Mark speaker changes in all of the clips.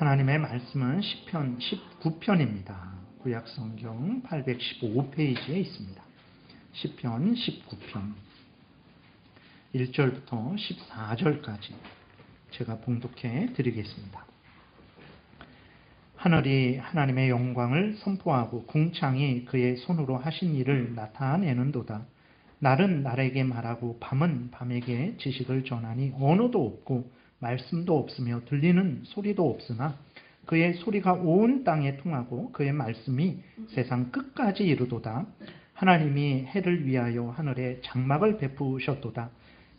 Speaker 1: 하나님의 말씀은 시편 19편입니다. 구약성경 815페이지에 있습니다. 시편 19편 1절부터 14절까지 제가 봉독해 드리겠습니다. 하늘이 하나님의 영광을 선포하고 궁창이 그의 손으로 하신 일을 나타내는도다. 날은 날에게 말하고 밤은 밤에게 지식을 전하니 언어도 없고 말씀도 없으며 들리는 소리도 없으나 그의 소리가 온 땅에 통하고 그의 말씀이 세상 끝까지 이르도다. 하나님이 해를 위하여 하늘에 장막을 베푸셨도다.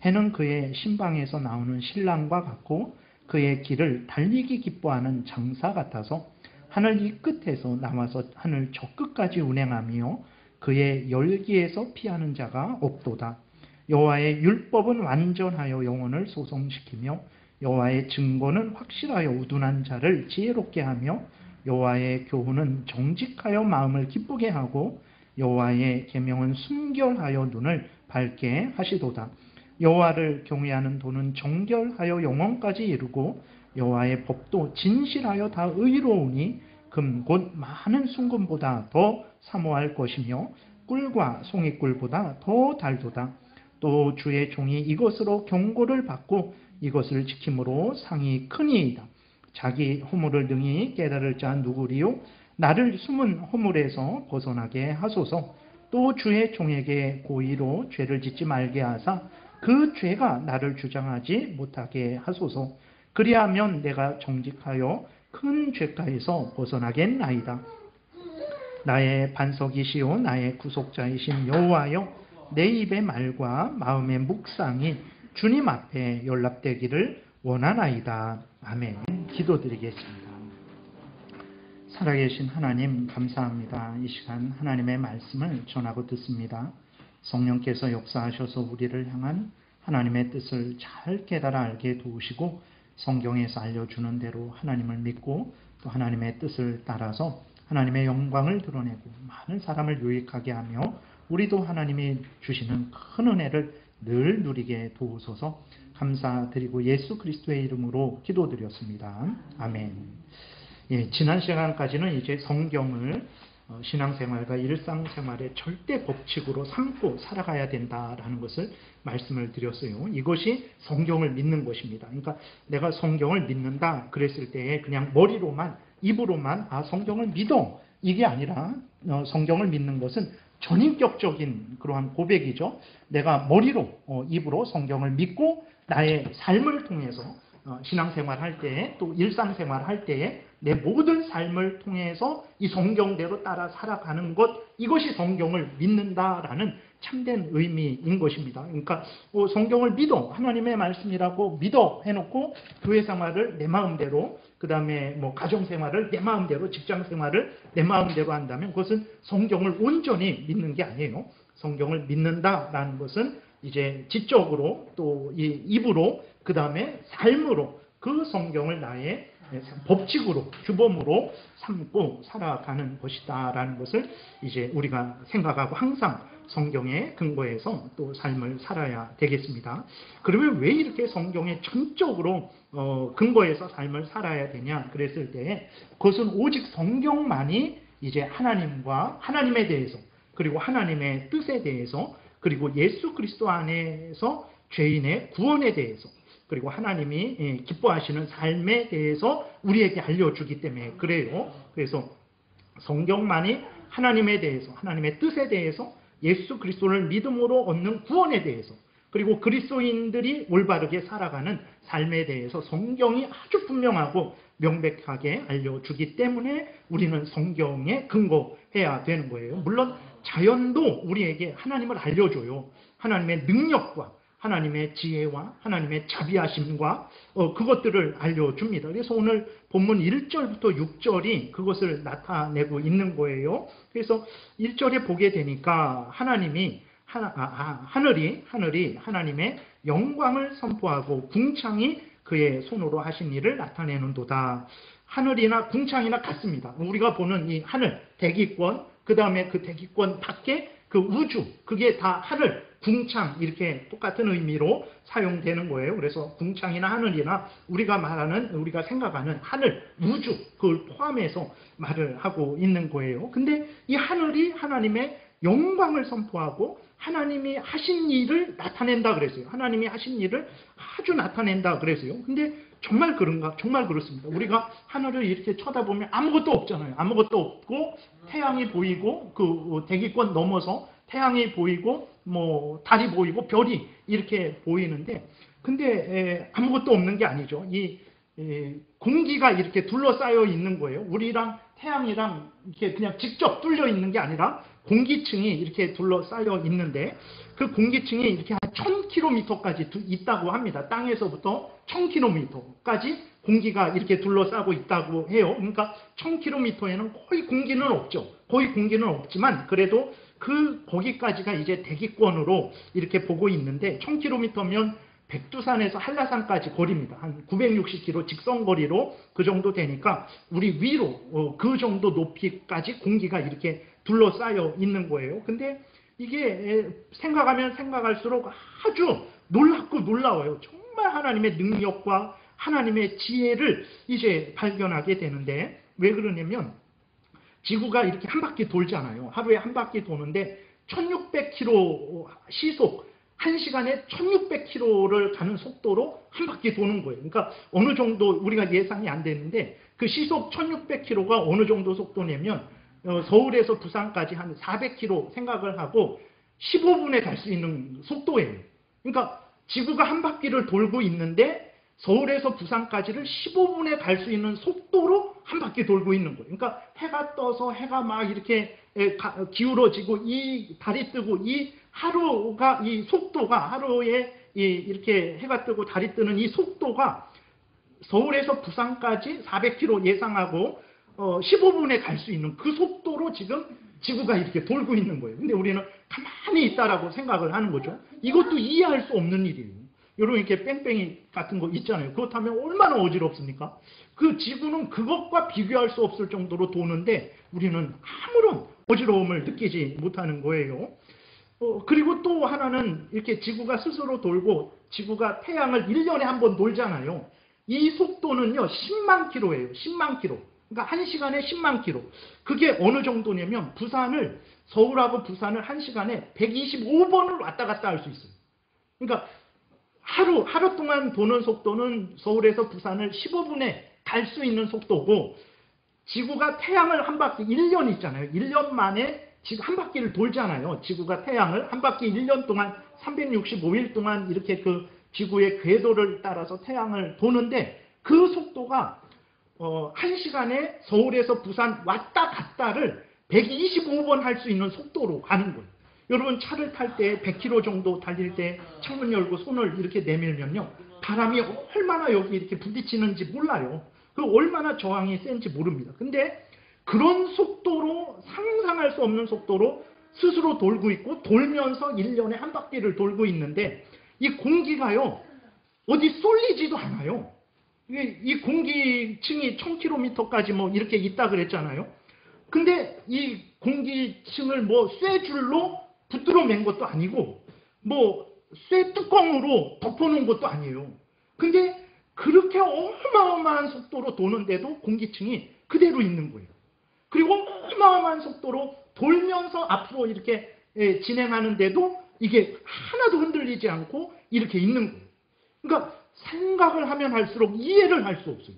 Speaker 1: 해는 그의 신방에서 나오는 신랑과 같고 그의 길을 달리기 기뻐하는 장사 같아서 하늘 이 끝에서 나와서 하늘 저 끝까지 운행하며 그의 열기에서 피하는 자가 없도다. 여호와의 율법은 완전하여 영혼을 소성시키며 여호와의 증거는 확실하여 우둔한 자를 지혜롭게 하며 여호와의 교훈은 정직하여 마음을 기쁘게 하고 여호와의 계명은 순결하여 눈을 밝게 하시도다. 여호와를 경외하는 도는 정결하여 영원까지 이르고 여호와의 법도 진실하여 다 의로우니 금 곧 많은 순금보다 더 사모할 것이며 꿀과 송이꿀보다 더 달도다. 또 주의 종이 이것으로 경고를 받고 이것을 지킴으로 상이 크니이다. 자기 허물을 능히 깨달을 자 누구리요? 나를 숨은 허물에서 벗어나게 하소서. 또 주의 종에게 고의로 죄를 짓지 말게 하사 그 죄가 나를 주장하지 못하게 하소서. 그리하면 내가 정직하여 큰 죄가에서 벗어나겠나이다. 나의 반석이시오 나의 구속자이신 여호와여, 내 입의 말과 마음의 묵상이 주님 앞에 연락되기를 원하나이다. 아멘. 기도드리겠습니다. 살아계신 하나님 감사합니다. 이 시간 하나님의 말씀을 전하고 듣습니다. 성령께서 역사하셔서 우리를 향한 하나님의 뜻을 잘 깨달아 알게 도우시고 성경에서 알려주는 대로 하나님을 믿고 또 하나님의 뜻을 따라서 하나님의 영광을 드러내고 많은 사람을 유익하게 하며 우리도 하나님이 주시는 큰 은혜를 늘 누리게 도우소서. 감사드리고 예수 그리스도의 이름으로 기도드렸습니다. 아멘. 예, 지난 시간까지는 이제 성경을 신앙생활과 일상생활의 절대 법칙으로 삼고 살아가야 된다라는 것을 말씀을 드렸어요. 이것이 성경을 믿는 것입니다. 그러니까 내가 성경을 믿는다 그랬을 때에 그냥 머리로만 입으로만 성경을 믿어 이게 아니라 성경을 믿는 것은 전인격적인 그러한 고백이죠. 내가 머리로 입으로 성경을 믿고 나의 삶을 통해서 신앙생활 할 때에 또 일상생활 할 때에 내 모든 삶을 통해서 이 성경대로 따라 살아가는 것, 이것이 성경을 믿는다라는 참된 의미인 것입니다. 그러니까 성경을 믿어, 하나님의 말씀이라고 믿어 해놓고 교회 생활을 내 마음대로, 그 다음에 가정생활을 내 마음대로, 직장생활을 내 마음대로 한다면 그것은 성경을 온전히 믿는 게 아니에요. 성경을 믿는다라는 것은 이제 지적으로 또 이 입으로 그 다음에 삶으로 그 성경을 나의 법칙으로 규범으로 삼고 살아가는 것이다라는 것을 이제 우리가 생각하고 항상 성경에 근거해서 또 삶을 살아야 되겠습니다. 그러면 왜 이렇게 성경에 전적으로 근거해서 삶을 살아야 되냐 그랬을 때 그것은 오직 성경만이 이제 하나님과 하나님에 대해서 그리고 하나님의 뜻에 대해서 그리고 예수 그리스도 안에서 죄인의 구원에 대해서 그리고 하나님이 기뻐하시는 삶에 대해서 우리에게 알려주기 때문에 그래요. 그래서 성경만이 하나님에 대해서 하나님의 뜻에 대해서 예수 그리스도를 믿음으로 얻는 구원에 대해서 그리고 그리스도인들이 올바르게 살아가는 삶에 대해서 성경이 아주 분명하고 명백하게 알려주기 때문에 우리는 성경에 근거해야 되는 거예요. 물론 자연도 우리에게 하나님을 알려줘요. 하나님의 능력과 하나님의 지혜와 하나님의 자비하심과 그것들을 알려줍니다. 그래서 오늘 본문 1절부터 6절이 그것을 나타내고 있는 거예요. 그래서 1절에 보게 되니까 하나님이 하늘이 하나님의 영광을 선포하고 궁창이 그의 손으로 하신 일을 나타내는도다. 하늘이나 궁창이나 같습니다. 우리가 보는 이 하늘, 대기권, 그 다음에 그 대기권 밖에 그 우주, 그게 다 하늘, 궁창 이렇게 똑같은 의미로 사용되는 거예요. 그래서 궁창이나 하늘이나 우리가 생각하는 하늘, 우주 그걸 포함해서 말을 하고 있는 거예요. 근데 이 하늘이 하나님의 영광을 선포하고 하나님이 하신 일을 나타낸다 그랬어요. 하나님이 하신 일을 아주 나타낸다 그랬어요. 근데 정말 그런가? 정말 그렇습니다. 우리가 하늘을 이렇게 쳐다보면 아무것도 없잖아요. 아무것도 없고 태양이 보이고 그 대기권 넘어서 태양이 보이고 뭐 달이 보이고 별이 이렇게 보이는데 근데 아무것도 없는 게 아니죠. 이 공기가 이렇게 둘러싸여 있는 거예요. 우리랑 태양이랑 이렇게 그냥 직접 뚫려 있는 게 아니라 공기층이 이렇게 둘러싸여 있는데 그 공기층이 이렇게 한 1000km까지 있다고 합니다. 땅에서부터 1000km까지 공기가 이렇게 둘러싸고 있다고 해요. 그러니까 1000km에는 거의 공기는 없죠. 거의 공기는 없지만 그래도 거기까지가 이제 대기권으로 이렇게 보고 있는데 1000km면 백두산에서 한라산까지 거리입니다. 한 960km 직선거리로 그 정도 되니까 우리 위로 그 정도 높이까지 공기가 이렇게 둘러싸여 있는 거예요. 근데 이게 생각하면 생각할수록 아주 놀랍고 놀라워요. 정말 하나님의 능력과 하나님의 지혜를 이제 발견하게 되는데 왜 그러냐면 지구가 이렇게 한 바퀴 돌잖아요. 하루에 한 바퀴 도는데 1600km 시속 1시간에 1600km를 가는 속도로 한 바퀴 도는 거예요. 그러니까 어느 정도 우리가 예상이 안 되는데 그 시속 1600km가 어느 정도 속도냐면 서울에서 부산까지 한 400km 생각을 하고 15분에 갈 수 있는 속도예요. 그러니까 지구가 한 바퀴를 돌고 있는데 서울에서 부산까지를 15분에 갈 수 있는 속도로 한 바퀴 돌고 있는 거예요. 그러니까 해가 떠서 해가 막 이렇게 기울어지고 이 달이 뜨고 이 하루가 이 속도가 하루에 이렇게 해가 뜨고 달이 뜨는 이 속도가 서울에서 부산까지 400km 예상하고 15분에 갈 수 있는 그 속도로 지금 지구가 이렇게 돌고 있는 거예요. 근데 우리는 가만히 있다라고 생각을 하는 거죠. 이것도 이해할 수 없는 일이에요. 여러분 이렇게 뺑뺑이 같은 거 있잖아요. 그렇다면 얼마나 어지럽습니까? 그 지구는 그것과 비교할 수 없을 정도로 도는데 우리는 아무런 어지러움을 느끼지 못하는 거예요. 그리고 또 하나는 이렇게 지구가 스스로 돌고 지구가 태양을 1년에 한 번 돌잖아요. 이 속도는요 10만 킬로예요. 10만 킬로. 그러니까 1시간에 10만 킬로. 그게 어느 정도냐면 서울하고 부산을 1시간에 125번을 왔다 갔다 할 수 있어요. 그러니까 하루 동안 도는 속도는 서울에서 부산을 15분에 갈 수 있는 속도고 지구가 태양을 한 바퀴 1년 있잖아요. 1년 만에 지금 한 바퀴를 돌잖아요. 지구가 태양을 한 바퀴 1년 동안 365일 동안 이렇게 그 지구의 궤도를 따라서 태양을 도는데 그 속도가 1시간에 서울에서 부산 왔다 갔다를 125번 할 수 있는 속도로 가는 거예요. 여러분 차를 탈 때 100km 정도 달릴 때 창문 열고 손을 이렇게 내밀면요. 바람이 얼마나 여기 이렇게 부딪히는지 몰라요. 그 얼마나 저항이 센지 모릅니다. 근데 그런 속도로 상상할 수 없는 속도로 스스로 돌고 있고 돌면서 1년에 한 바퀴를 돌고 있는데 이 공기가요. 어디 쏠리지도 않아요. 이 공기층이 1000km까지 뭐 이렇게 있다 그랬잖아요. 근데 이 공기층을 뭐 쇠줄로 붙들어 맨 것도 아니고 뭐 쇠 뚜껑으로 덮어놓은 것도 아니에요. 근데 그렇게 어마어마한 속도로 도는데도 공기층이 그대로 있는 거예요. 그리고 어마어마한 속도로 돌면서 앞으로 이렇게 진행하는데도 이게 하나도 흔들리지 않고 이렇게 있는 거예요. 그러니까 생각을 하면 할수록 이해를 할 수 없어요.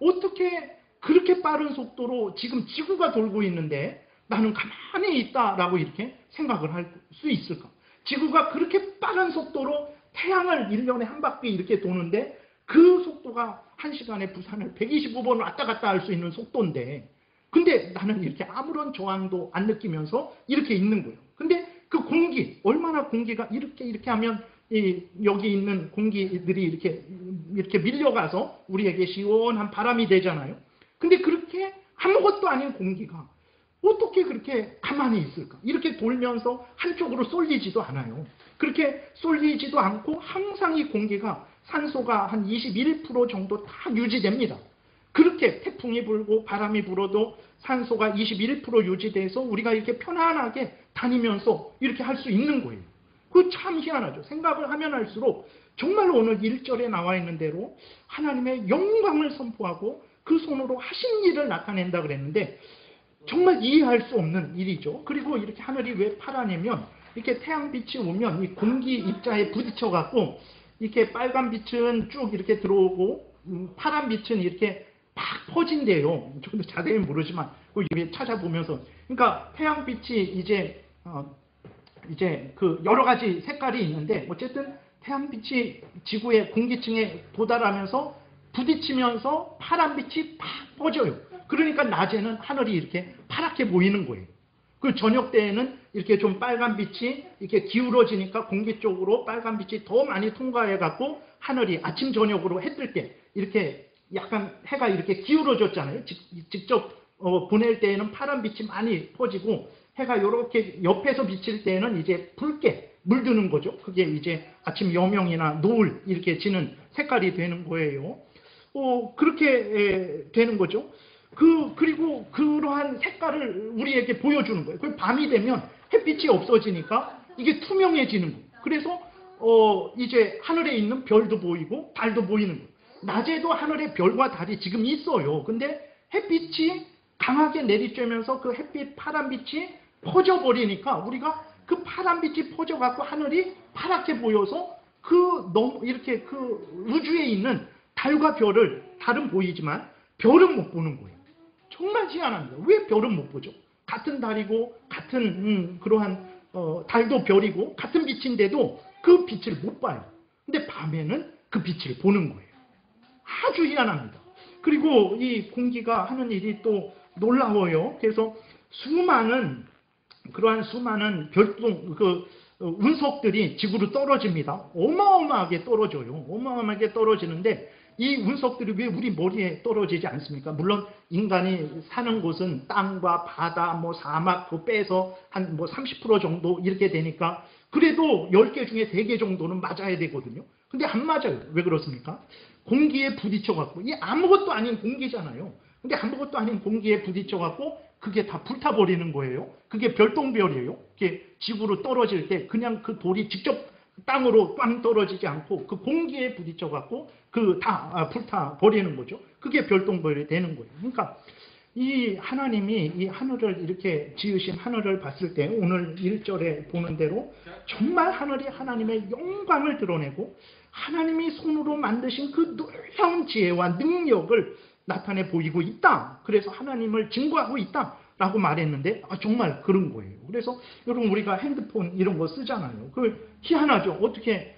Speaker 1: 어떻게 그렇게 빠른 속도로 지금 지구가 돌고 있는데 나는 가만히 있다라고 이렇게 생각을 할 수 있을까? 지구가 그렇게 빠른 속도로 태양을 1년에 한 바퀴 이렇게 도는데 그 속도가 1시간에 부산을 125번 왔다 갔다 할 수 있는 속도인데 근데 나는 이렇게 아무런 저항도 안 느끼면서 이렇게 있는 거예요. 근데 그 공기, 얼마나 공기가 이렇게 하면 여기 있는 공기들이 이렇게 밀려가서 우리에게 시원한 바람이 되잖아요. 근데 그렇게 아무것도 아닌 공기가 어떻게 그렇게 가만히 있을까? 이렇게 돌면서 한쪽으로 쏠리지도 않아요. 그렇게 쏠리지도 않고 항상 이 공기가 산소가 한 21% 정도 다 유지됩니다. 그렇게 태풍이 불고 바람이 불어도 산소가 21% 유지돼서 우리가 이렇게 편안하게 다니면서 이렇게 할 수 있는 거예요. 그 참 희한하죠. 생각을 하면 할수록 정말 오늘 1절에 나와 있는 대로 하나님의 영광을 선포하고 그 손으로 하신 일을 나타낸다 그랬는데 정말 이해할 수 없는 일이죠. 그리고 이렇게 하늘이 왜 파라냐면 이렇게 태양빛이 오면 이 공기 입자에 부딪혀 갖고 이렇게 빨간 빛은 쭉 이렇게 들어오고 파란 빛은 이렇게 막 퍼진대요. 저도 자세히 모르지만 그 찾아보면서 그러니까 태양빛이 이제 그 여러 가지 색깔이 있는데 어쨌든 태양빛이 지구의 공기층에 도달하면서 부딪히면서 파란빛이 팍 퍼져요. 그러니까 낮에는 하늘이 이렇게 파랗게 보이는 거예요. 그 저녁 때에는 이렇게 좀 빨간빛이 이렇게 기울어지니까 공기 쪽으로 빨간빛이 더 많이 통과해 갖고 하늘이 아침 저녁으로 해 뜰 때 이렇게 약간 해가 이렇게 기울어졌잖아요. 직접 보낼 때에는 파란빛이 많이 퍼지고 해가 이렇게 옆에서 비칠 때에는 이제 붉게 물드는 거죠. 그게 이제 아침 여명이나 노을 이렇게 지는 색깔이 되는 거예요. 그렇게 되는 거죠. 그리고 그러한 색깔을 우리에게 보여주는 거예요. 그 밤이 되면 햇빛이 없어지니까 이게 투명해지는 거예요. 그래서 이제 하늘에 있는 별도 보이고 달도 보이는 거예요. 낮에도 하늘에 별과 달이 지금 있어요. 근데 햇빛이 강하게 내리쬐면서 그 햇빛 파란빛이 퍼져버리니까 우리가 그 파란빛이 퍼져갖고 하늘이 파랗게 보여서 이렇게 그 우주에 있는 달과 별을 달은 보이지만 별은 못 보는 거예요. 정말 희한합니다. 왜 별은 못 보죠? 같은 달이고 같은 그러한 달도 별이고 같은 빛인데도 그 빛을 못 봐요. 근데 밤에는 그 빛을 보는 거예요. 아주 희한합니다. 그리고 이 공기가 하는 일이 또 놀라워요. 그래서 그러한 수많은 운석들이 지구로 떨어집니다. 어마어마하게 떨어져요. 어마어마하게 떨어지는데 이 운석들이 왜 우리 머리에 떨어지지 않습니까? 물론 인간이 사는 곳은 땅과 바다, 사막 그거 빼서 한 30% 정도 이렇게 되니까 그래도 10개 중에 3개 정도는 맞아야 되거든요. 근데 안 맞아요. 왜 그렇습니까? 공기에 부딪혀갖고 이 아무것도 아닌 공기잖아요. 근데 아무것도 아닌 공기에 부딪혀갖고 그게 다 불타버리는 거예요. 그게 별똥별이에요. 그게 지구로 떨어질 때 그냥 그 돌이 직접 땅으로 빵 떨어지지 않고 그 공기에 부딪혀갖고 다 불타버리는 거죠. 그게 별똥별이 되는 거예요. 그러니까 이 하나님이 이 하늘을 이렇게 지으신 하늘을 봤을 때 오늘 1절에 보는 대로 정말 하늘이 하나님의 영광을 드러내고 하나님이 손으로 만드신 그 놀라운 지혜와 능력을 나타내 보이고 있다. 그래서 하나님을 증거하고 있다. 라고 말했는데 정말 그런 거예요. 그래서 여러분 우리가 핸드폰 이런 거 쓰잖아요. 희한하죠. 어떻게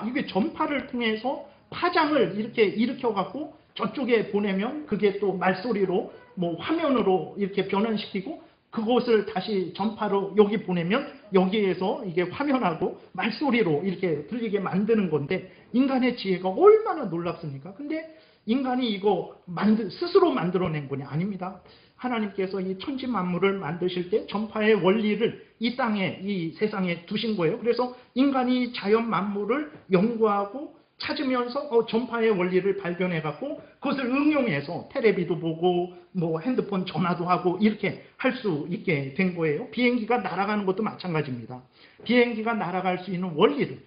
Speaker 1: 이게 전파를 통해서 파장을 이렇게 일으켜갖고 저쪽에 보내면 그게 또 말소리로 화면으로 이렇게 변환시키고 그것을 다시 전파로 여기 보내면 여기에서 이게 화면하고 말소리로 이렇게 들리게 만드는 건데 인간의 지혜가 얼마나 놀랍습니까? 근데 인간이 이거 스스로 만들어낸 거냐? 아닙니다. 하나님께서 이 천지 만물을 만드실 때 전파의 원리를 이 땅에, 이 세상에 두신 거예요. 그래서 인간이 자연 만물을 연구하고 찾으면서 전파의 원리를 발견해갖고 그것을 응용해서 텔레비도 보고 핸드폰 전화도 하고 이렇게 할 수 있게 된 거예요. 비행기가 날아가는 것도 마찬가지입니다. 비행기가 날아갈 수 있는 원리를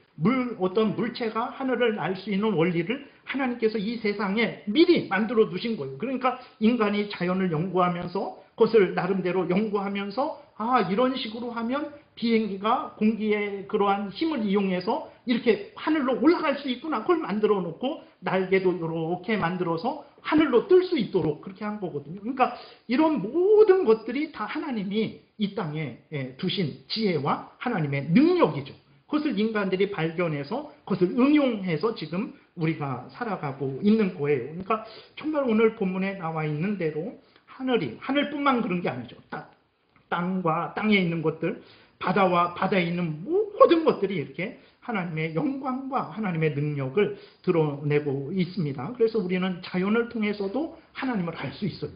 Speaker 1: 어떤 물체가 하늘을 날 수 있는 원리를 하나님께서 이 세상에 미리 만들어 두신 거예요. 그러니까 인간이 자연을 연구하면서 그것을 나름대로 연구하면서 이런 식으로 하면 비행기가 공기의 그러한 힘을 이용해서 이렇게 하늘로 올라갈 수 있구나. 그걸 만들어 놓고 날개도 이렇게 만들어서 하늘로 뜰 수 있도록 그렇게 한 거거든요. 그러니까 이런 모든 것들이 다 하나님이 이 땅에 두신 지혜와 하나님의 능력이죠. 그것을 인간들이 발견해서 그것을 응용해서 지금 우리가 살아가고 있는 거예요. 그러니까 정말 오늘 본문에 나와 있는 대로 하늘뿐만 그런 게 아니죠. 땅과 땅에 있는 것들, 바다와 바다에 있는 모든 것들이 이렇게 하나님의 영광과 하나님의 능력을 드러내고 있습니다. 그래서 우리는 자연을 통해서도 하나님을 알 수 있어요.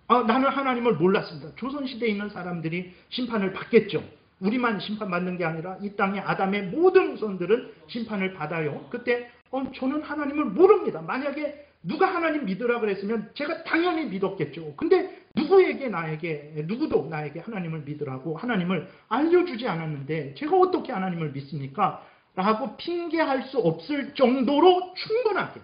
Speaker 1: 나는 하나님을 몰랐습니다. 조선시대에 있는 사람들이 심판을 받겠죠. 우리만 심판받는 게 아니라 이 땅의 아담의 모든 후손들은 심판을 받아요. 그때 저는 하나님을 모릅니다. 만약에 누가 하나님 믿으라 그랬으면 제가 당연히 믿었겠죠. 근데 누구도 나에게 하나님을 믿으라고 하나님을 알려주지 않았는데 제가 어떻게 하나님을 믿습니까? 라고 핑계할 수 없을 정도로 충분하게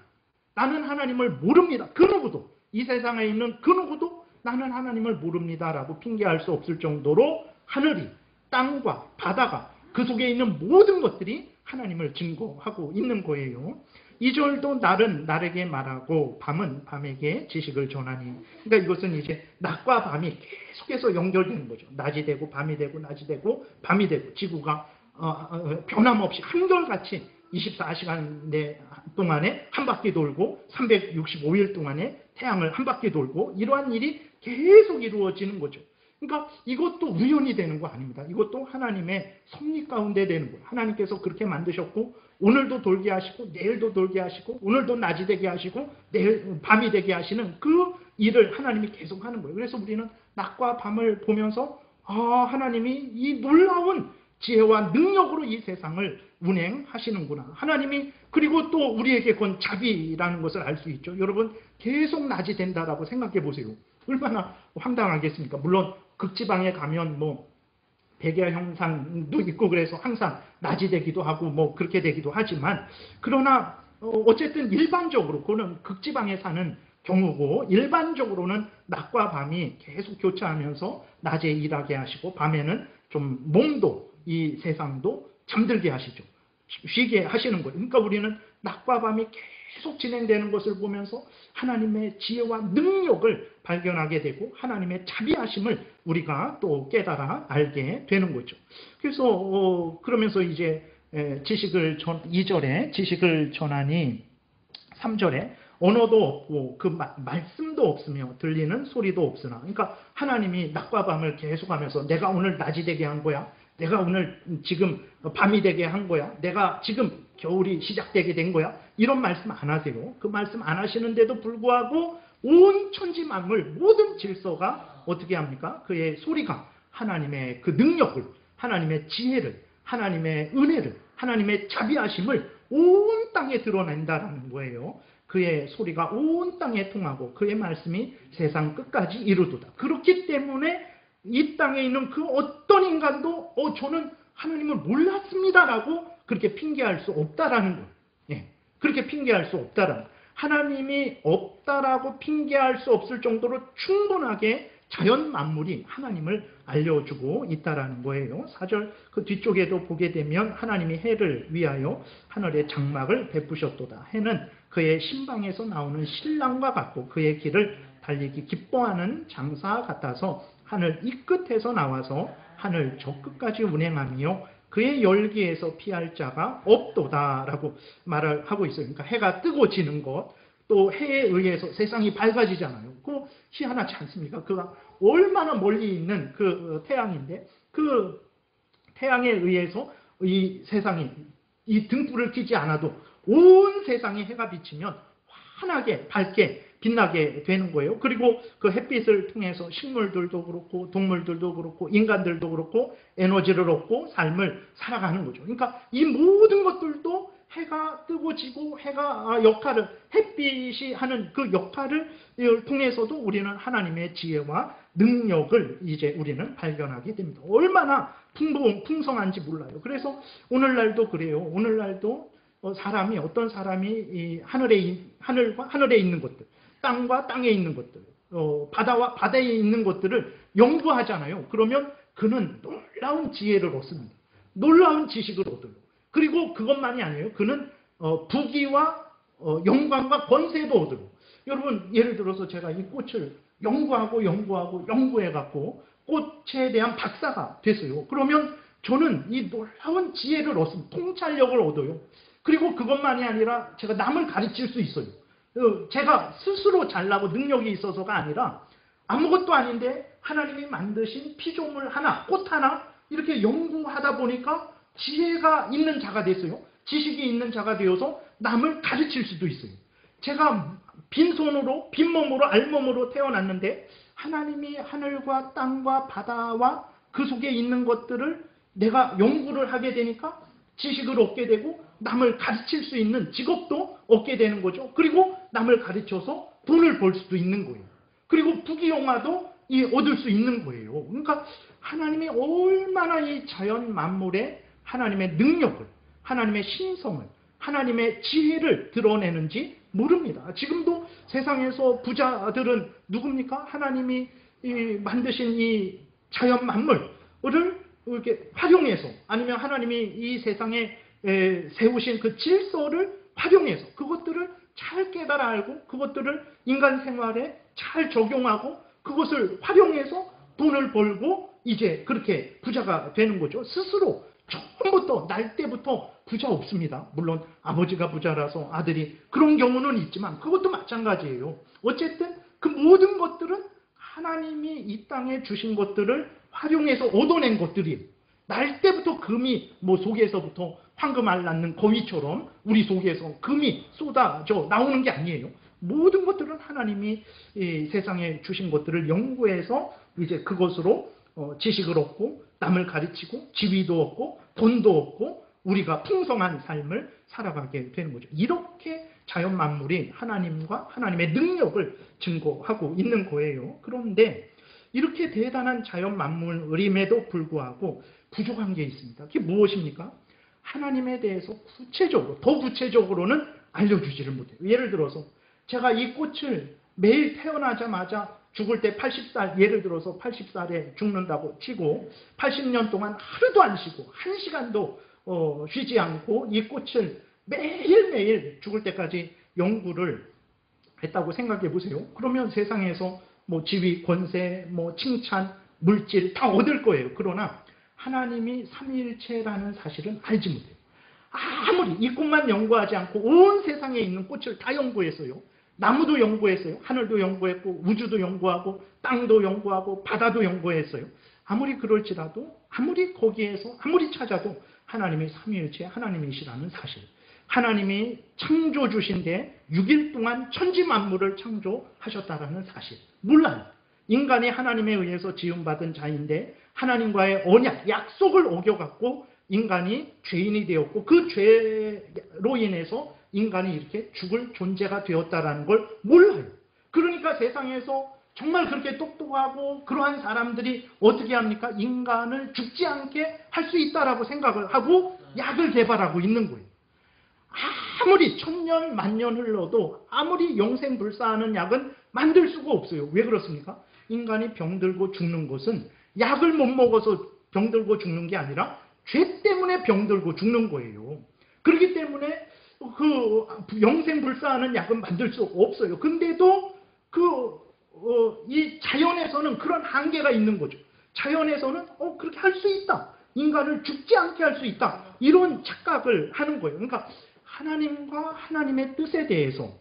Speaker 1: 나는 하나님을 모릅니다. 그 누구도, 이 세상에 있는 그 누구도 나는 하나님을 모릅니다 라고 핑계할 수 없을 정도로 하늘이, 땅과 바다가, 그 속에 있는 모든 것들이 하나님을 증거하고 있는 거예요. 2절도 날은 날에게 말하고 밤은 밤에게 지식을 전하니. 그러니까 이것은 이제 낮과 밤이 계속해서 연결되는 거죠. 낮이 되고 밤이 되고 낮이 되고 밤이 되고 지구가 변함없이 한결같이 24시간 동안에 한 바퀴 돌고 365일 동안에 태양을 한 바퀴 돌고 이러한 일이 계속 이루어지는 거죠. 그러니까 이것도 우연이 되는 거 아닙니다. 이것도 하나님의 섭리 가운데 되는 거예요. 하나님께서 그렇게 만드셨고 오늘도 돌게 하시고 내일도 돌게 하시고 오늘도 낮이 되게 하시고 내일 밤이 되게 하시는 그 일을 하나님이 계속 하는 거예요. 그래서 우리는 낮과 밤을 보면서 하나님이 이 놀라운 지혜와 능력으로 이 세상을 운행하시는구나. 하나님이 그리고 또 우리에게 건 자비라는 것을 알 수 있죠. 여러분 계속 낮이 된다라고 생각해 보세요. 얼마나 황당하겠습니까? 물론 극지방에 가면 백야 형상도 있고 그래서 항상 낮이 되기도 하고 그렇게 되기도 하지만 그러나 어쨌든 일반적으로 그거는 극지방에 사는 경우고 일반적으로는 낮과 밤이 계속 교차하면서 낮에 일하게 하시고 밤에는 좀 몸도 이 세상도 잠들게 하시죠. 쉬게 하시는 거예요. 그러니까 우리는 낮과 밤이 계속 진행되는 것을 보면서 하나님의 지혜와 능력을 발견하게 되고 하나님의 자비하심을 우리가 또 깨달아 알게 되는 거죠. 그래서 그러면서 이제 2절에 지식을 전하니 3절에 언어도 없고 그 말씀도 없으며 들리는 소리도 없으나. 그러니까 하나님이 낮과 밤을 계속하면서 내가 오늘 낮이 되게 한 거야. 내가 오늘 지금 밤이 되게 한 거야. 내가 지금 겨울이 시작되게 된 거야. 이런 말씀 안 하세요. 그 말씀 안 하시는데도 불구하고 온 천지 만물 모든 질서가 어떻게 합니까? 그의 소리가 하나님의 그 능력을, 하나님의 지혜를, 하나님의 은혜를, 하나님의 자비하심을 온 땅에 드러낸다라는 거예요. 그의 소리가 온 땅에 통하고 그의 말씀이 세상 끝까지 이루도다. 그렇기 때문에 이 땅에 있는 그 어떤 인간도 저는 하나님을 몰랐습니다라고 그렇게 핑계할 수 없다라는 거예요. 예, 그렇게 핑계할 수 없다라는 거예요. 하나님이 없다라고 핑계할 수 없을 정도로 충분하게 자연 만물이 하나님을 알려주고 있다라는 거예요. 4절 그 뒤쪽에도 보게 되면 하나님이 해를 위하여 하늘의 장막을 베푸셨도다. 해는 그의 신방에서 나오는 신랑과 같고 그의 길을 달리기 기뻐하는 장사 같아서 하늘 이 끝에서 나와서 하늘 저 끝까지 운행하며 그의 열기에서 피할 자가 없도다라고 말을 하고 있어요. 그러니까 해가 뜨고 지는 것, 또 해에 의해서 세상이 밝아지잖아요. 그거 희한하지 않습니까? 그가 얼마나 멀리 있는 그 태양인데 그 태양에 의해서 이 세상이 이 등불을 켜지 않아도 온 세상에 해가 비치면 환하게 밝게 빛나게 되는 거예요. 그리고 그 햇빛을 통해서 식물들도 그렇고 동물들도 그렇고 인간들도 그렇고 에너지를 얻고 삶을 살아가는 거죠. 그러니까 이 모든 것들도 해가 뜨고 지고 해가 햇빛이 하는 그 역할을 통해서도 우리는 하나님의 지혜와 능력을 이제 우리는 발견하게 됩니다. 얼마나 풍성한지 몰라요. 그래서 오늘날도 그래요. 오늘날도 사람이 어떤 사람이 이 하늘에 있는 것들, 땅과 땅에 있는 것들, 바다와 바다에 있는 것들을 연구하잖아요. 그러면 그는 놀라운 지혜를 얻습니다. 놀라운 지식을 얻어요. 그리고 그것만이 아니에요. 그는 부귀와 영광과 권세도 얻어요. 여러분 예를 들어서 제가 이 꽃을 연구해갖고 꽃에 대한 박사가 됐어요. 그러면 저는 이 놀라운 지혜를 얻습니다. 통찰력을 얻어요. 그리고 그것만이 아니라 제가 남을 가르칠 수 있어요. 제가 스스로 잘나고 능력이 있어서가 아니라 아무것도 아닌데 하나님이 만드신 피조물 하나, 꽃 하나 이렇게 연구하다 보니까 지혜가 있는 자가 됐어요. 지식이 있는 자가 되어서 남을 가르칠 수도 있어요. 제가 빈손으로, 빈몸으로, 알몸으로 태어났는데 하나님이 하늘과 땅과 바다와 그 속에 있는 것들을 내가 연구를 하게 되니까 지식을 얻게 되고 남을 가르칠 수 있는 직업도 얻게 되는 거죠. 그리고 남을 가르쳐서 돈을 벌 수도 있는 거예요. 그리고 부귀영화도 얻을 수 있는 거예요. 그러니까 하나님이 얼마나 이 자연 만물에 하나님의 능력을, 하나님의 신성을, 하나님의 지혜를 드러내는지 모릅니다. 지금도 세상에서 부자들은 누굽니까? 하나님이 만드신 이 자연 만물을 이렇게 활용해서, 아니면 하나님이 이 세상에 세우신 그 질서를 활용해서 그것들을 잘 깨달아 알고 그것들을 인간 생활에 잘 적용하고 그것을 활용해서 돈을 벌고 이제 그렇게 부자가 되는 거죠. 스스로 처음부터 날 때부터 부자 없습니다. 물론 아버지가 부자라서 아들이, 그런 경우는 있지만 그것도 마찬가지예요. 어쨌든 그 모든 것들은 하나님이 이 땅에 주신 것들을 활용해서 얻어낸 것들이에요. 날 때부터 금이 속에서부터 황금알 낳는 거위처럼 우리 속에서 금이 쏟아져 나오는 게 아니에요. 모든 것들은 하나님이 이 세상에 주신 것들을 연구해서 이제 그것으로 지식을 얻고 남을 가르치고 지위도 얻고 돈도 얻고 우리가 풍성한 삶을 살아가게 되는 거죠. 이렇게 자연 만물이 하나님과 하나님의 능력을 증거하고 있는 거예요. 그런데 이렇게 대단한 자연 만물임에도 불구하고 부족한 게 있습니다. 그게 무엇입니까? 하나님에 대해서 구체적으로, 더 구체적으로는 알려주지를 못해요. 예를 들어서 제가 이 꽃을 매일 태어나자마자 죽을 때 80살, 예를 들어서 80살에 죽는다고 치고 80년 동안 하루도 안 쉬고 1시간도 쉬지 않고 이 꽃을 매일매일 죽을 때까지 연구를 했다고 생각해 보세요. 그러면 세상에서 지위, 권세, 칭찬, 물질 다 얻을 거예요. 그러나 하나님이 삼위일체라는 사실은 알지 못해요. 아무리 이 꽃만 연구하지 않고 온 세상에 있는 꽃을 다 연구했어요. 나무도 연구했어요. 하늘도 연구했고 우주도 연구하고 땅도 연구하고 바다도 연구했어요. 아무리 그럴지라도 아무리 거기에서 아무리 찾아도 하나님이 삼위일체 하나님이시라는 사실, 하나님이 창조주신데 6일 동안 천지만물을 창조하셨다라는 사실 몰라요. 인간이 하나님에 의해서 지음받은 자인데 하나님과의 언약, 약속을 어겨갖고 인간이 죄인이 되었고 그 죄로 인해서 인간이 이렇게 죽을 존재가 되었다는 걸 몰라요. 그러니까 세상에서 정말 그렇게 똑똑하고 그러한 사람들이 어떻게 합니까? 인간을 죽지 않게 할 수 있다라고 생각을 하고 약을 개발하고 있는 거예요. 아무리 천년 만년 흘러도 아무리 영생불사하는 약은 만들 수가 없어요. 왜 그렇습니까? 인간이 병들고 죽는 것은 약을 못 먹어서 병들고 죽는 게 아니라 죄 때문에 병들고 죽는 거예요. 그렇기 때문에 그 영생불사하는 약은 만들 수 없어요. 근데도 이 자연에서는 그런 한계가 있는 거죠. 자연에서는 그렇게 할 수 있다. 인간을 죽지 않게 할 수 있다. 이런 착각을 하는 거예요. 그러니까 하나님과 하나님의 뜻에 대해서,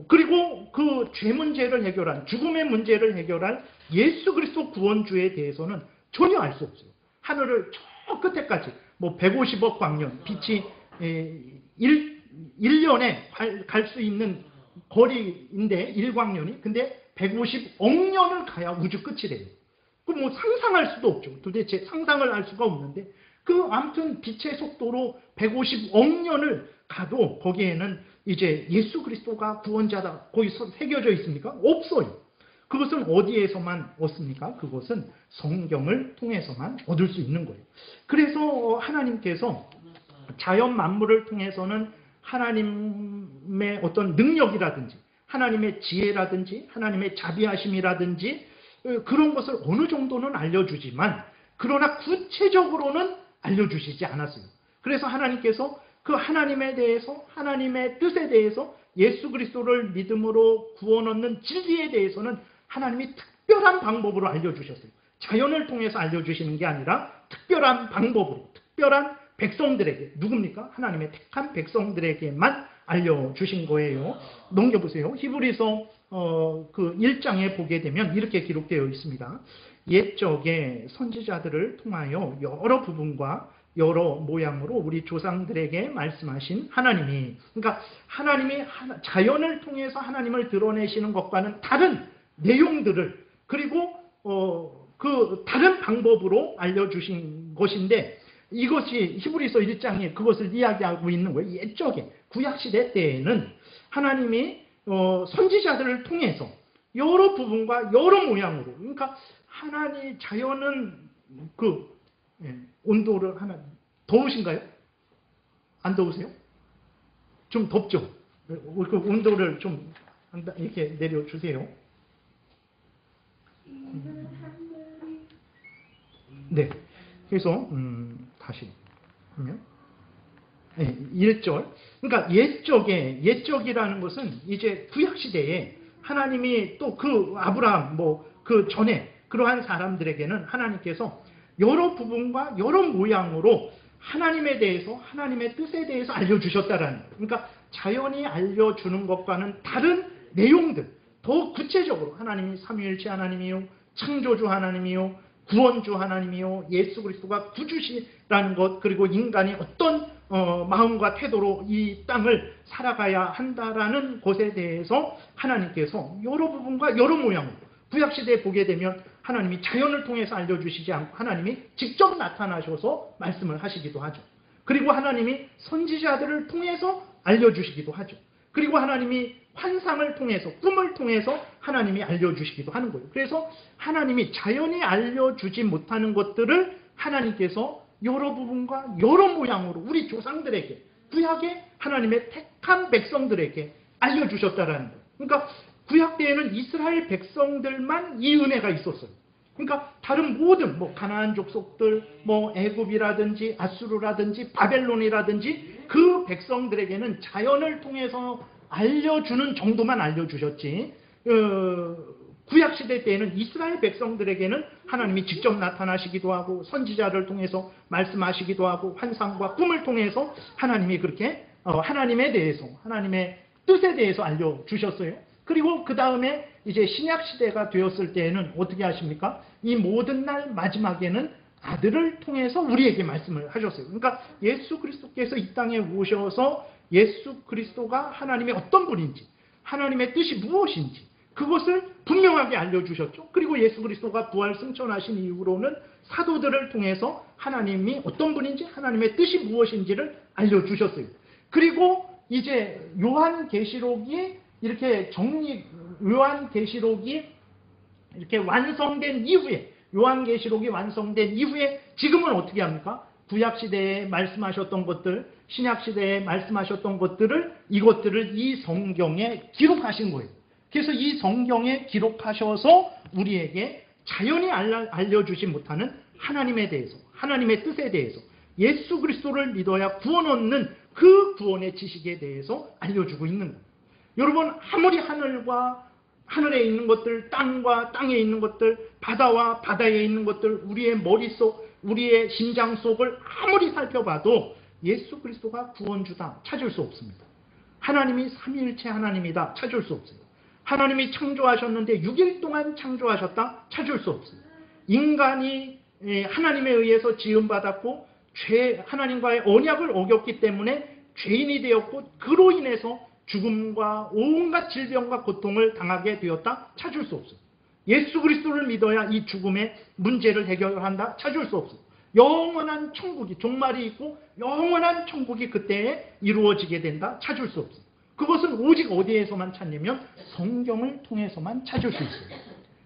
Speaker 1: 그리고 그 죄 문제를 해결한, 죽음의 문제를 해결할 예수 그리스도 구원주에 대해서는 전혀 알 수 없어요. 하늘을 저 끝에까지 150억 광년, 빛이 1년에 갈 수 있는 거리인데 1광년이, 근데 150억 년을 가야 우주 끝이 돼요. 그럼 상상할 수도 없죠. 도대체 상상을 할 수가 없는데 아무튼 빛의 속도로 150억 년을 가도 거기에는 이제 예수 그리스도가 구원자다 거기서 새겨져 있습니까? 없어요. 그것은 어디에서만 얻습니까? 그것은 성경을 통해서만 얻을 수 있는 거예요. 그래서 하나님께서 자연 만물을 통해서는 하나님의 어떤 능력이라든지 하나님의 지혜라든지 하나님의 자비하심이라든지 그런 것을 어느 정도는 알려주지만 그러나 구체적으로는 알려주시지 않았어요. 그래서 하나님께서 그 하나님에 대해서, 하나님의 뜻에 대해서, 예수 그리스도를 믿음으로 구원 얻는 진리에 대해서는 하나님이 특별한 방법으로 알려주셨어요. 자연을 통해서 알려주시는 게 아니라 특별한 방법으로, 특별한 백성들에게, 누굽니까? 하나님의 택한 백성들에게만 알려주신 거예요. 넘겨보세요. 히브리서 그 1장에 보게 되면 이렇게 기록되어 있습니다. 옛적에 선지자들을 통하여 여러 부분과 여러 모양으로 우리 조상들에게 말씀하신 하나님이, 그러니까 하나님이 자연을 통해서 하나님을 드러내시는 것과는 다른 내용들을, 그리고 그 다른 방법으로 알려주신 것인데 이것이 히브리서 1장에 그것을 이야기하고 있는 거예요. 옛적에 구약시대 때에는 하나님이 선지자들을 통해서 여러 부분과 여러 모양으로, 그러니까 하나님 자연은 온도를 더우신가요? 안 더우세요? 좀 덥죠? 그 온도를 좀 이렇게 내려주세요. 네. 그래서 다시 하면 1절. 그러니까 옛적이라는 것은 이제 구약 시대에 하나님이 또 그 아브라함 그 전에 그러한 사람들에게는 하나님께서 여러 부분과 여러 모양으로 하나님에 대해서, 하나님의 뜻에 대해서 알려주셨다라는 거예요. 그러니까 자연이 알려주는 것과는 다른 내용들, 더 구체적으로 하나님이 삼위일체 하나님이요, 창조주 하나님이요, 구원주 하나님이요, 예수 그리스도가 구주시라는 것, 그리고 인간이 어떤 마음과 태도로 이 땅을 살아가야 한다라는 것에 대해서 하나님께서 여러 부분과 여러 모양으로 구약시대에 보게 되면 하나님이 자연을 통해서 알려주시지 않고 하나님이 직접 나타나셔서 말씀을 하시기도 하죠. 그리고 하나님이 선지자들을 통해서 알려주시기도 하죠. 그리고 하나님이 환상을 통해서, 꿈을 통해서 하나님이 알려주시기도 하는 거예요. 그래서 하나님이 자연이 알려주지 못하는 것들을 하나님께서 여러 부분과 여러 모양으로 우리 조상들에게, 구약의 하나님의 택한 백성들에게 알려주셨다라는 거예요. 그러니까 구약 때에는 이스라엘 백성들만 이 은혜가 있었어요. 그러니까 다른 모든 가나안 족속들, 애굽이라든지 아수르라든지 바벨론이라든지 그 백성들에게는 자연을 통해서 알려주는 정도만 알려주셨지, 구약시대 때에는 이스라엘 백성들에게는 하나님이 직접 나타나시기도 하고 선지자를 통해서 말씀하시기도 하고 환상과 꿈을 통해서 하나님이 그렇게 하나님에 대해서, 하나님의 뜻에 대해서 알려주셨어요. 그리고 그 다음에 이제 신약시대가 되었을 때에는 어떻게 하십니까? 이 모든 날 마지막에는 아들을 통해서 우리에게 말씀을 하셨어요. 그러니까 예수 그리스도께서 이 땅에 오셔서 예수 그리스도가 하나님의 어떤 분인지, 하나님의 뜻이 무엇인지 그것을 분명하게 알려주셨죠. 그리고 예수 그리스도가 부활 승천하신 이후로는 사도들을 통해서 하나님이 어떤 분인지, 하나님의 뜻이 무엇인지를 알려주셨어요. 그리고 이제 요한계시록이 이렇게 요한계시록이 이렇게 완성된 이후에, 요한계시록이 완성된 이후에 지금은 어떻게 합니까? 구약시대에 말씀하셨던 것들, 신약시대에 말씀하셨던 것들을, 이것들을 이 성경에 기록하신 거예요. 그래서 이 성경에 기록하셔서 우리에게 자연히 알려주지 못하는 하나님에 대해서, 하나님의 뜻에 대해서, 예수 그리스도를 믿어야 구원 얻는 그 구원의 지식에 대해서 알려주고 있는 거예요. 여러분, 아무리 하늘에 있는 것들, 땅과 땅에 있는 것들, 바다와 바다에 있는 것들, 우리의 머릿속, 우리의 심장 속을 아무리 살펴봐도 예수 그리스도가 구원주다 찾을 수 없습니다. 하나님이 삼위일체 하나님이다 찾을 수 없어요. 하나님이 창조하셨는데 6일 동안 창조하셨다 찾을 수 없어요. 인간이 하나님에 의해서 지음받았고 하나님과의 언약을 어겼기 때문에 죄인이 되었고 그로 인해서 죽음과 온갖 질병과 고통을 당하게 되었다 찾을 수 없어요. 예수 그리스도를 믿어야 이 죽음의 문제를 해결한다 찾을 수 없어요. 영원한 천국이, 종말이 있고 영원한 천국이 그때에 이루어지게 된다 찾을 수 없어요. 그것은 오직 어디에서만 찾냐면 성경을 통해서만 찾을 수 있어요.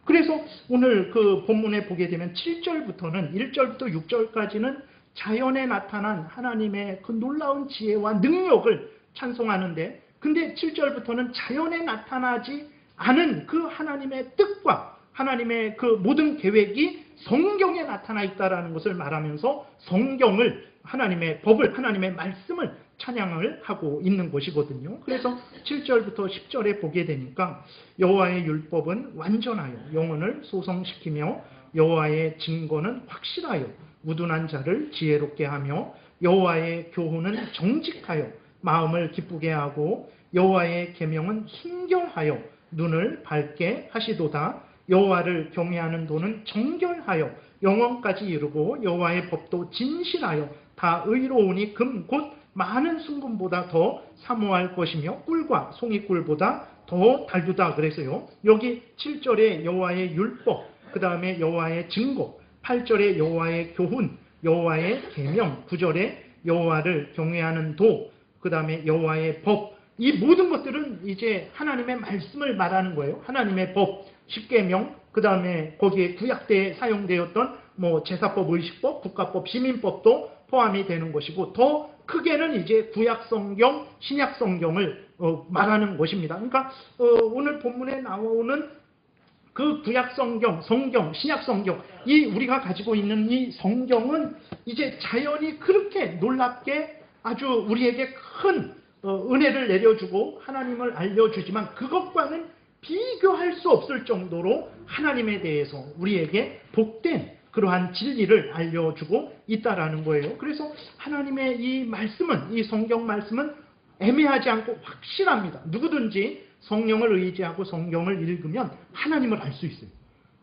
Speaker 1: 그래서 오늘 그 본문에 보게 되면 7절부터는 1절부터 6절까지는 자연에 나타난 하나님의 그 놀라운 지혜와 능력을 찬송하는데, 근데 7절부터는 자연에 나타나지 않은 그 하나님의 뜻과 하나님의 그 모든 계획이 성경에 나타나 있다는 것을 말하면서 성경을, 하나님의 법을, 하나님의 말씀을 찬양을 하고 있는 것이거든요. 그래서 7절부터 10절에 보게 되니까 여호와의 율법은 완전하여 영혼을 소성시키며 여호와의 증거는 확실하여 우둔한 자를 지혜롭게 하며 여호와의 교훈은 정직하여 마음을 기쁘게 하고 여호와의 계명은 순결하여 눈을 밝게 하시도다. 여호와를 경외하는 도는 정결하여 영원까지 이르고 여호와의 법도 진실하여 다 의로우니 금 곧 많은 순금보다 더 사모할 것이며 꿀과 송이꿀보다 더 달두다. 그래서요, 여기 7절에 여호와의 율법, 그 다음에 여호와의 증거, 8절에 여호와의 교훈, 여호와의 계명, 9절에 여호와를 경외하는 도, 그 다음에 여호와의 법, 이 모든 것들은 이제 하나님의 말씀을 말하는 거예요. 하나님의 법, 십계명, 그 다음에 거기에 구약 때에 사용되었던 뭐 제사법, 의식법, 국가법, 시민법도 포함이 되는 것이고, 더 크게는 이제 구약 성경, 신약 성경을 말하는 것입니다. 그러니까 오늘 본문에 나오는 그 구약 성경, 신약 성경, 이 우리가 가지고 있는 이 성경은 이제 자연이 그렇게 놀랍게 아주 우리에게 큰 은혜를 내려주고 하나님을 알려주지만 그것과는 비교할 수 없을 정도로 하나님에 대해서 우리에게 복된 그러한 진리를 알려주고 있다라는 거예요. 그래서 하나님의 이 말씀은, 이 성경 말씀은 애매하지 않고 확실합니다. 누구든지 성령을 의지하고 성경을 읽으면 하나님을 알 수 있어요.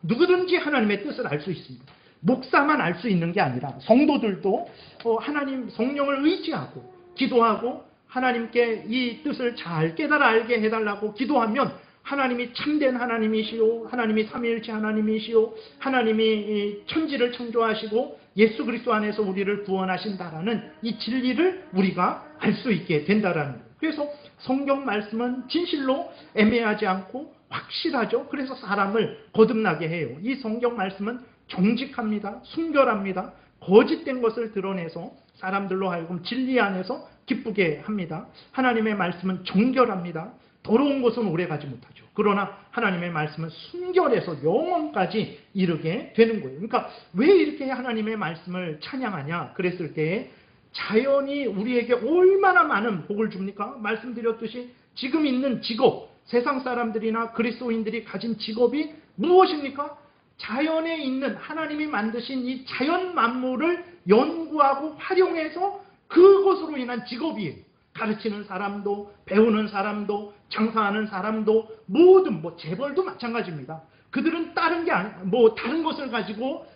Speaker 1: 누구든지 하나님의 뜻을 알 수 있습니다. 목사만 알 수 있는 게 아니라 성도들도 하나님 성령을 의지하고 기도하고 하나님께 이 뜻을 잘 깨달아 알게 해달라고 기도하면 하나님이 참된 하나님이시오, 하나님이 삼위일체 하나님이시오, 하나님이 천지를 창조하시고 예수 그리스도 안에서 우리를 구원하신다라는 이 진리를 우리가 알 수 있게 된다라는 거예요. 그래서 성경 말씀은 진실로 애매하지 않고 확실하죠. 그래서 사람을 거듭나게 해요. 이 성경 말씀은 정직합니다. 순결합니다. 거짓된 것을 드러내서 사람들로 하여금 진리 안에서 기쁘게 합니다. 하나님의 말씀은 정결합니다. 더러운 것은 오래가지 못하죠. 그러나 하나님의 말씀은 순결해서 영원까지 이르게 되는 거예요. 그러니까 왜 이렇게 하나님의 말씀을 찬양하냐 그랬을 때 자연이 우리에게 얼마나 많은 복을 줍니까? 말씀드렸듯이 지금 있는 직업, 세상 사람들이나 그리스도인들이 가진 직업이 무엇입니까? 자연에 있는 하나님이 만드신 이 자연 만물을 연구하고 활용해서 그것으로 인한 직업이에요. 가르치는 사람도, 배우는 사람도, 장사하는 사람도, 모든 재벌도 마찬가지입니다. 그들은 다른 게 다른 것을 가지고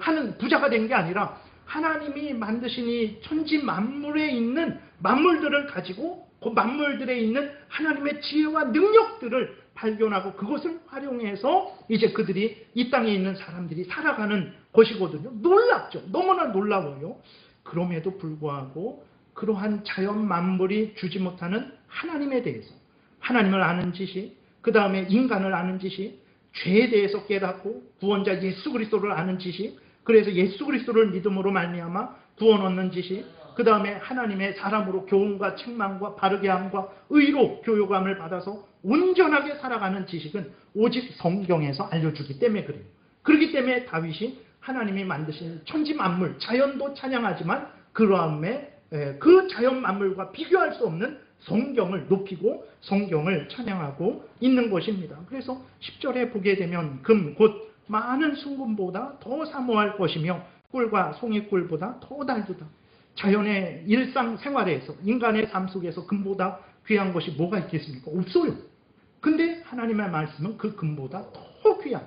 Speaker 1: 하는 부자가 된 게 아니라 하나님이 만드신 이 천지 만물에 있는 만물들을 가지고 그 만물들에 있는 하나님의 지혜와 능력들을 발견하고 그것을 활용해서 이제 그들이 이 땅에 있는 사람들이 살아가는 것이거든요. 놀랍죠. 너무나 놀라워요. 그럼에도 불구하고 그러한 자연 만물이 주지 못하는 하나님에 대해서 하나님을 아는 지식, 그 다음에 인간을 아는 지식, 죄에 대해서 깨닫고 구원자 예수 그리스도를 아는 지식, 그래서 예수 그리스도를 믿음으로 말미암아 구원 얻는 지식, 그 다음에 하나님의 사람으로 교훈과 책망과 바르게 함과 의로 교육함을 받아서 온전하게 살아가는 지식은 오직 성경에서 알려주기 때문에 그래요. 그렇기 때문에 다윗이 하나님이 만드신 천지 만물, 자연도 찬양하지만 그러함에 그 자연 만물과 비교할 수 없는 성경을 높이고 성경을 찬양하고 있는 것입니다. 그래서 10절에 보게 되면 금 곧 많은 순금보다 더 사모할 것이며 꿀과 송이꿀보다 더 달도다. 자연의 일상생활에서 인간의 삶 속에서 금보다 귀한 것이 뭐가 있겠습니까? 없어요. 근데 하나님의 말씀은 그 금보다 더 귀하다.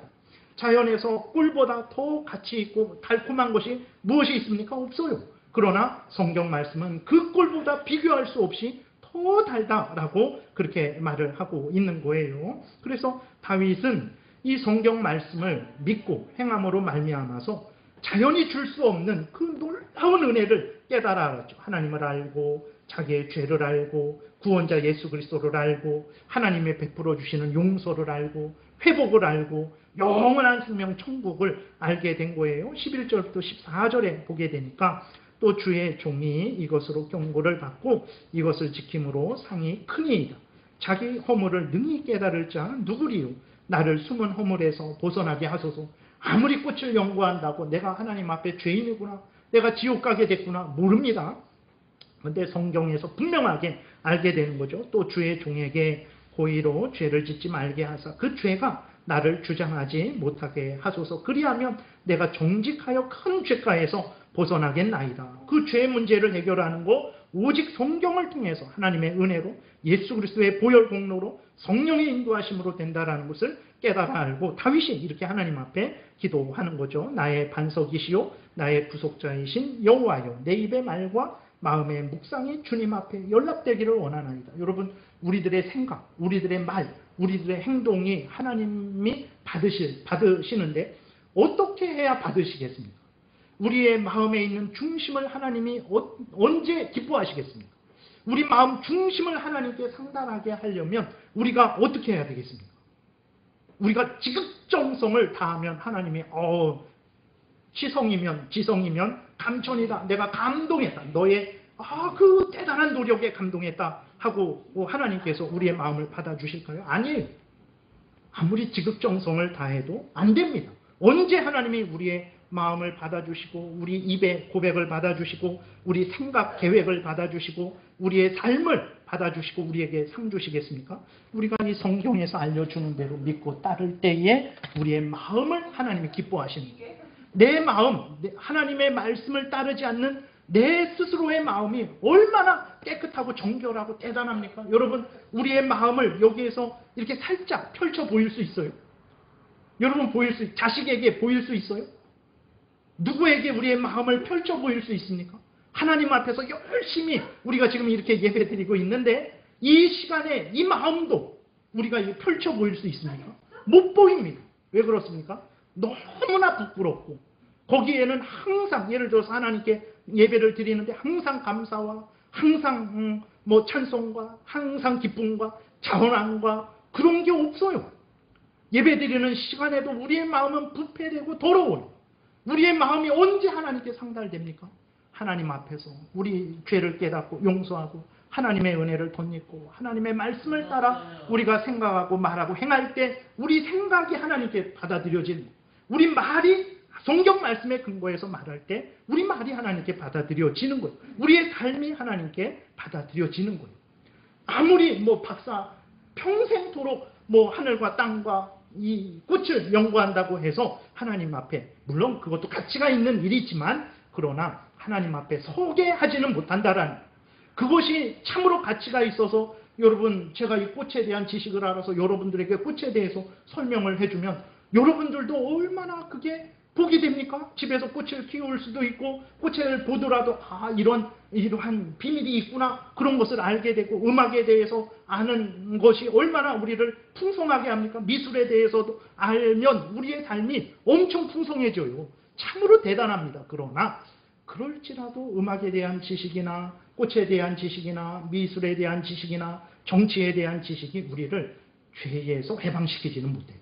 Speaker 1: 자연에서 꿀보다 더 가치 있고 달콤한 것이 무엇이 있습니까? 없어요. 그러나 성경 말씀은 그 꿀보다 비교할 수 없이 더 달다라고 그렇게 말을 하고 있는 거예요. 그래서 다윗은 이 성경 말씀을 믿고 행함으로 말미암아서 자연이 줄 수 없는 그 놀라운 은혜를 깨달아 알았죠. 하나님을 알고 자기의 죄를 알고 구원자 예수 그리스도를 알고 하나님의 베풀어 주시는 용서를 알고 회복을 알고 영원한 생명 천국을 알게 된 거예요. 11절부터 14절에 보게 되니까 또 주의 종이 이것으로 경고를 받고 이것을 지킴으로 상이 크니이다. 자기 허물을 능히 깨달을 자 누구리요? 나를 숨은 허물에서 벗어나게 하소서. 아무리 꽃을 연구한다고 내가 하나님 앞에 죄인이구나, 내가 지옥 가게 됐구나 모릅니다. 그런데 성경에서 분명하게 알게 되는 거죠. 또 주의 종에게 고의로 죄를 짓지 말게 하사 그 죄가 나를 주장하지 못하게 하소서. 그리하면 내가 정직하여 큰 죄가에서 벗어나겠나이다. 그 죄 문제를 해결하는 거 오직 성경을 통해서 하나님의 은혜로 예수 그리스도의 보혈 공로로 성령의 인도하심으로 된다라는 것을 깨달아 알고 다윗이 이렇게 하나님 앞에 기도하는 거죠. 나의 반석이시요 나의 구속자이신 여호와여, 내 입의 말과 마음의 묵상이 주님 앞에 연락되기를 원하나이다. 여러분, 우리들의 생각, 우리들의 말, 우리들의 행동이 하나님이 받으시는데 어떻게 해야 받으시겠습니까? 우리의 마음에 있는 중심을 하나님이 언제 기뻐하시겠습니까? 우리 마음 중심을 하나님께 상달하게 하려면 우리가 어떻게 해야 되겠습니까? 우리가 지극정성을 다하면 하나님이 지성이면 감천이다. 내가 감동했다. 너의 그 대단한 노력에 감동했다 하고 하나님께서 우리의 마음을 받아주실까요? 아니에요. 아무리 지극정성을 다해도 안 됩니다. 언제 하나님이 우리의 마음을 받아주시고 우리 입의 고백을 받아주시고 우리 생각 계획을 받아주시고 우리의 삶을 받아주시고 우리에게 상 주시겠습니까? 우리가 이 성경에서 알려주는 대로 믿고 따를 때에 우리의 마음을 하나님이 기뻐하시는 거예요. 내 마음, 하나님의 말씀을 따르지 않는 내 스스로의 마음이 얼마나 깨끗하고 정결하고 대단합니까? 여러분, 우리의 마음을 여기에서 이렇게 살짝 펼쳐 보일 수 있어요? 여러분, 자식에게 보일 수 있어요? 누구에게 우리의 마음을 펼쳐 보일 수 있습니까? 하나님 앞에서 열심히 우리가 지금 이렇게 예배 드리고 있는데 이 시간에 이 마음도 우리가 펼쳐 보일 수 있습니까? 못 보입니다. 왜 그렇습니까? 너무나 부끄럽고 거기에는 항상 예를 들어서 하나님께 예배를 드리는데 항상 감사와 항상 찬송과 항상 기쁨과 자원함과 그런 게 없어요. 예배 드리는 시간에도 우리의 마음은 부패되고 더러워요. 우리의 마음이 언제 하나님께 상달됩니까? 하나님 앞에서 우리 죄를 깨닫고 용서하고 하나님의 은혜를 덧입고 하나님의 말씀을 따라 우리가 생각하고 말하고 행할 때 우리 생각이 하나님께 받아들여지는, 우리 말이 성경 말씀에 근거해서 말할 때 우리 말이 하나님께 받아들여지는 거예요. 우리의 삶이 하나님께 받아들여지는 거예요. 아무리 박사 평생토록 하늘과 땅과 이 꽃을 연구한다고 해서 하나님 앞에, 물론 그것도 가치가 있는 일이지만 그러나 하나님 앞에 서게 하지는 못한다라는, 그것이 참으로 가치가 있어서 여러분 제가 이 꽃에 대한 지식을 알아서 여러분들에게 꽃에 대해서 설명을 해주면 여러분들도 얼마나 그게 복이 됩니까? 집에서 꽃을 키울 수도 있고 꽃을 보더라도 이러한 비밀이 있구나, 그런 것을 알게 되고 음악에 대해서 아는 것이 얼마나 우리를 풍성하게 합니까? 미술에 대해서도 알면 우리의 삶이 엄청 풍성해져요. 참으로 대단합니다. 그러나 그럴지라도 음악에 대한 지식이나 꽃에 대한 지식이나 미술에 대한 지식이나 정치에 대한 지식이 우리를 죄에서 해방시키지는 못해요.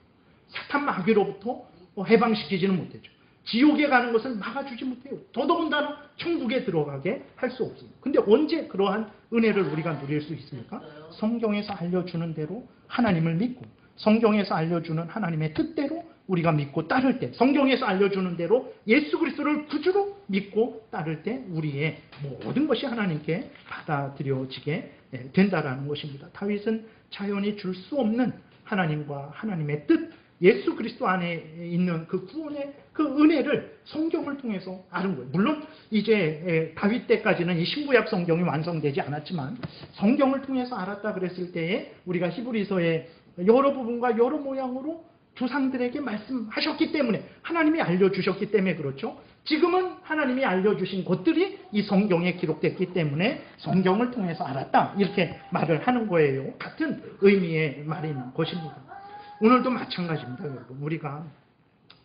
Speaker 1: 사탄 마귀로부터 해방시키지는 못하죠. 지옥에 가는 것을 막아주지 못해요. 더더군다나 천국에 들어가게 할 수 없습니다. 근데 언제 그러한 은혜를 우리가 누릴 수 있습니까? 성경에서 알려주는 대로 하나님을 믿고 성경에서 알려주는 하나님의 뜻대로 우리가 믿고 따를 때, 성경에서 알려주는 대로 예수 그리스도를 구주로 믿고 따를 때 우리의 모든 것이 하나님께 받아들여지게 된다라는 것입니다. 다윗은 자연히 줄 수 없는 하나님과 하나님의 뜻, 예수 그리스도 안에 있는 그 구원의 그 은혜를 성경을 통해서 아는 거예요. 물론 이제 다윗 때까지는 이 신구약 성경이 완성되지 않았지만 성경을 통해서 알았다 그랬을 때에 우리가 히브리서의 여러 부분과 여러 모양으로 조상들에게 말씀하셨기 때문에, 하나님이 알려주셨기 때문에 그렇죠. 지금은 하나님이 알려주신 것들이 이 성경에 기록됐기 때문에 성경을 통해서 알았다, 이렇게 말을 하는 거예요. 같은 의미의 말인 것입니다. 오늘도 마찬가지입니다. 여러분, 우리가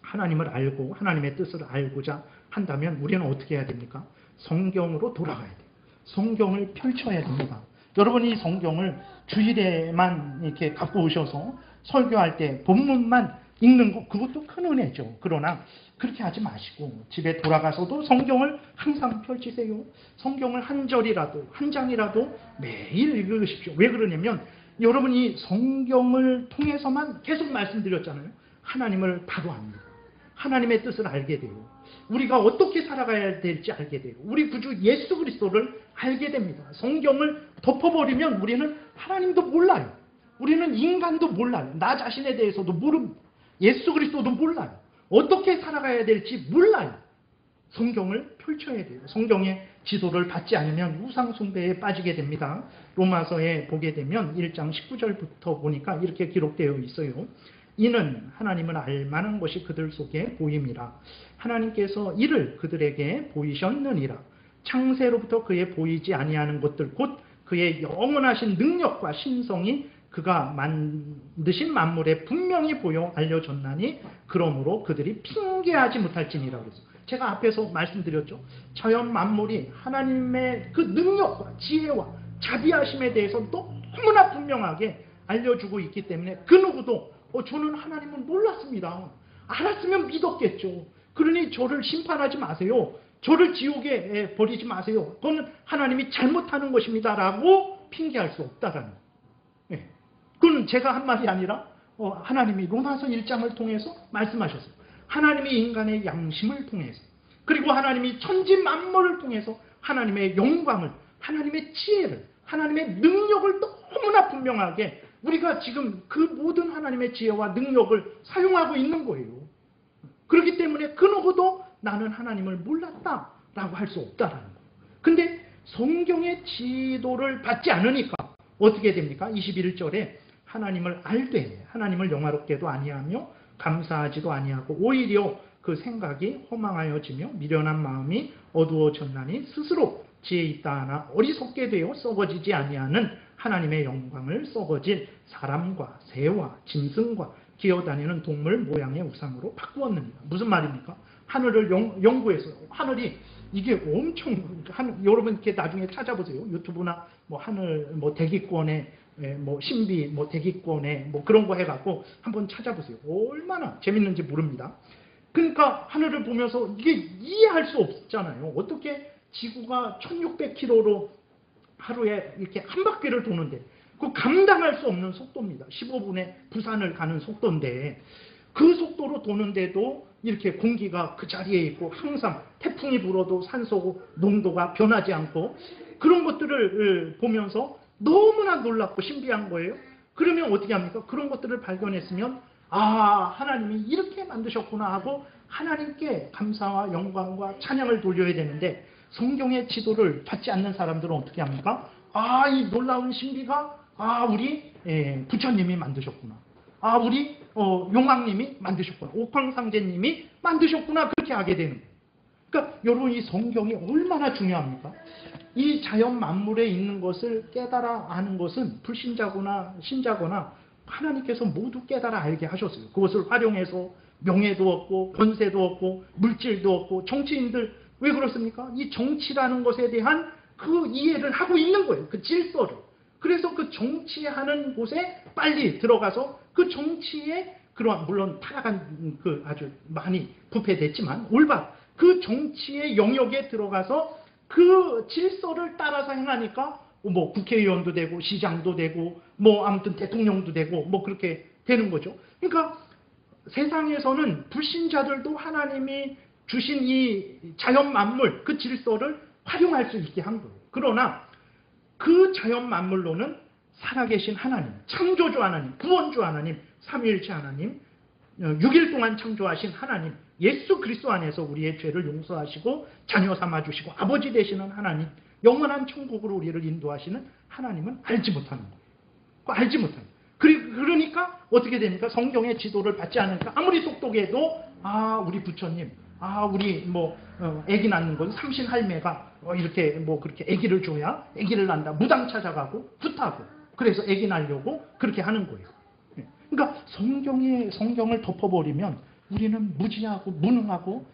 Speaker 1: 하나님을 알고 하나님의 뜻을 알고자 한다면 우리는 어떻게 해야 됩니까? 성경으로 돌아가야 돼요. 성경을 펼쳐야 됩니다. 여러분이 성경을 주일에만 이렇게 갖고 오셔서 설교할 때 본문만 읽는 거, 그것도 큰 은혜죠. 그러나 그렇게 하지 마시고 집에 돌아가서도 성경을 항상 펼치세요. 성경을 한 절이라도 한 장이라도 매일 읽으십시오. 왜 그러냐면 여러분이 성경을 통해서만, 계속 말씀드렸잖아요, 하나님을 바로 압니다. 하나님의 뜻을 알게 돼요. 우리가 어떻게 살아가야 될지 알게 돼요. 우리 구주 예수 그리스도를 알게 됩니다. 성경을 덮어버리면 우리는 하나님도 몰라요. 우리는 인간도 몰라요. 나 자신에 대해서도 모릅니다. 예수 그리스도도 몰라요. 어떻게 살아가야 될지 몰라요. 성경을 펼쳐야 돼요. 성경의 지도를 받지 않으면 우상 숭배에 빠지게 됩니다. 로마서에 보게 되면 1장 19절부터 보니까 이렇게 기록되어 있어요. 이는 하나님을 알 만한 것이 그들 속에 보임이라. 하나님께서 이를 그들에게 보이셨느니라. 창세로부터 그의 보이지 아니하는 것들 곧 그의 영원하신 능력과 신성이 그가 만드신 만물에 분명히 보여 알려졌나니 그러므로 그들이 핑계하지 못할지니라. 그래서 제가 앞에서 말씀드렸죠. 자연 만물이 하나님의 그 능력과 지혜와 자비하심에 대해서 너무나 분명하게 알려주고 있기 때문에 그 누구도 저는 하나님을 몰랐습니다. 알았으면 믿었겠죠. 그러니 저를 심판하지 마세요. 저를 지옥에 버리지 마세요. 그건 하나님이 잘못하는 것입니다. 라고 핑계할 수 없다라는 거예요. 네. 그건 제가 한 말이 아니라 하나님이 로마서 1장을 통해서 말씀하셨어요. 하나님이 인간의 양심을 통해서 그리고 하나님이 천지 만물을 통해서 하나님의 영광을, 하나님의 지혜를, 하나님의 능력을 너무나 분명하게 우리가 지금 그 모든 하나님의 지혜와 능력을 사용하고 있는 거예요. 그렇기 때문에 그 누구도 나는 하나님을 몰랐다라고 할 수 없다라는 거예요. 근데 성경의 지도를 받지 않으니까 어떻게 됩니까? 21절에 하나님을 알되 하나님을 영화롭게도 아니하며 감사하지도 아니하고 오히려 그 생각이 허망하여지며 미련한 마음이 어두워졌나니 스스로 지혜 있다 하나 어리석게 되어 썩어지지 아니하는 하나님의 영광을 썩어질 사람과 새와 짐승과 기어다니는 동물 모양의 우상으로 바꾸었느니라. 무슨 말입니까? 하늘을 연구해서 하늘이 이게 엄청 여러분 이렇게 나중에 찾아보세요. 유튜브나 뭐 하늘 뭐 대기권에 뭐 신비 뭐 대기권에 뭐 그런 거 해갖고 한번 찾아보세요. 얼마나 재밌는지 모릅니다. 그러니까 하늘을 보면서 이게 이해할 수 없잖아요. 어떻게 지구가 1600km로 하루에 이렇게 한 바퀴를 도는데 그 감당할 수 없는 속도입니다. 15분에 부산을 가는 속도인데 그 속도로 도는데도 이렇게 공기가 그 자리에 있고 항상 태풍이 불어도 산소 농도가 변하지 않고 그런 것들을 보면서 너무나 놀랍고 신비한 거예요. 그러면 어떻게 합니까? 그런 것들을 발견했으면 하나님이 이렇게 만드셨구나 하고 하나님께 감사와 영광과 찬양을 돌려야 되는데 성경의 지도를 받지 않는 사람들은 어떻게 합니까? 이 놀라운 신비가 우리 부처님이 만드셨구나. 우리 용왕님이 만드셨구나. 옥황상제님이 만드셨구나. 그렇게 하게 되는 거예요. 그러니까 여러분 이 성경이 얼마나 중요합니까? 이 자연 만물에 있는 것을 깨달아 아는 것은 불신자거나 신자거나 하나님께서 모두 깨달아 알게 하셨어요. 그것을 활용해서 명예도 얻고 권세도 얻고 물질도 얻고 정치인들 왜 그렇습니까? 이 정치라는 것에 대한 그 이해를 하고 있는 거예요. 그 질서를. 그래서 그 정치하는 곳에 빨리 들어가서 그 정치에 그러한 물론 타락한 그 아주 많이 부패됐지만 올바른 그 정치의 영역에 들어가서 그 질서를 따라서 행하니까 뭐 국회의원도 되고 시장도 되고 뭐 아무튼 대통령도 되고 뭐 그렇게 되는 거죠. 그러니까 세상에서는 불신자들도 하나님이 주신 이 자연 만물 그 질서를 활용할 수 있게 한 거예요. 그러나 그 자연 만물로는 살아계신 하나님, 창조주 하나님, 구원주 하나님, 삼위일체 하나님, 6일 동안 창조하신 하나님, 예수 그리스도 안에서 우리의 죄를 용서하시고 자녀 삼아주시고 아버지 되시는 하나님, 영원한 천국으로 우리를 인도하시는 하나님은 알지 못하는 거예요. 알지 못하는 거예요. 그러니까 어떻게 됩니까? 성경의 지도를 받지 않으니까 아무리 똑똑해도 우리 부처님, 우리 아기 낳는 건 삼신 할매가 이렇게 그렇게 아기를 줘야 아기를 낳는다. 무당 찾아가고 굿하고 그래서 아기 낳으려고 그렇게 하는 거예요. 그러니까 성경을 덮어버리면 우리는 무지하고 무능하고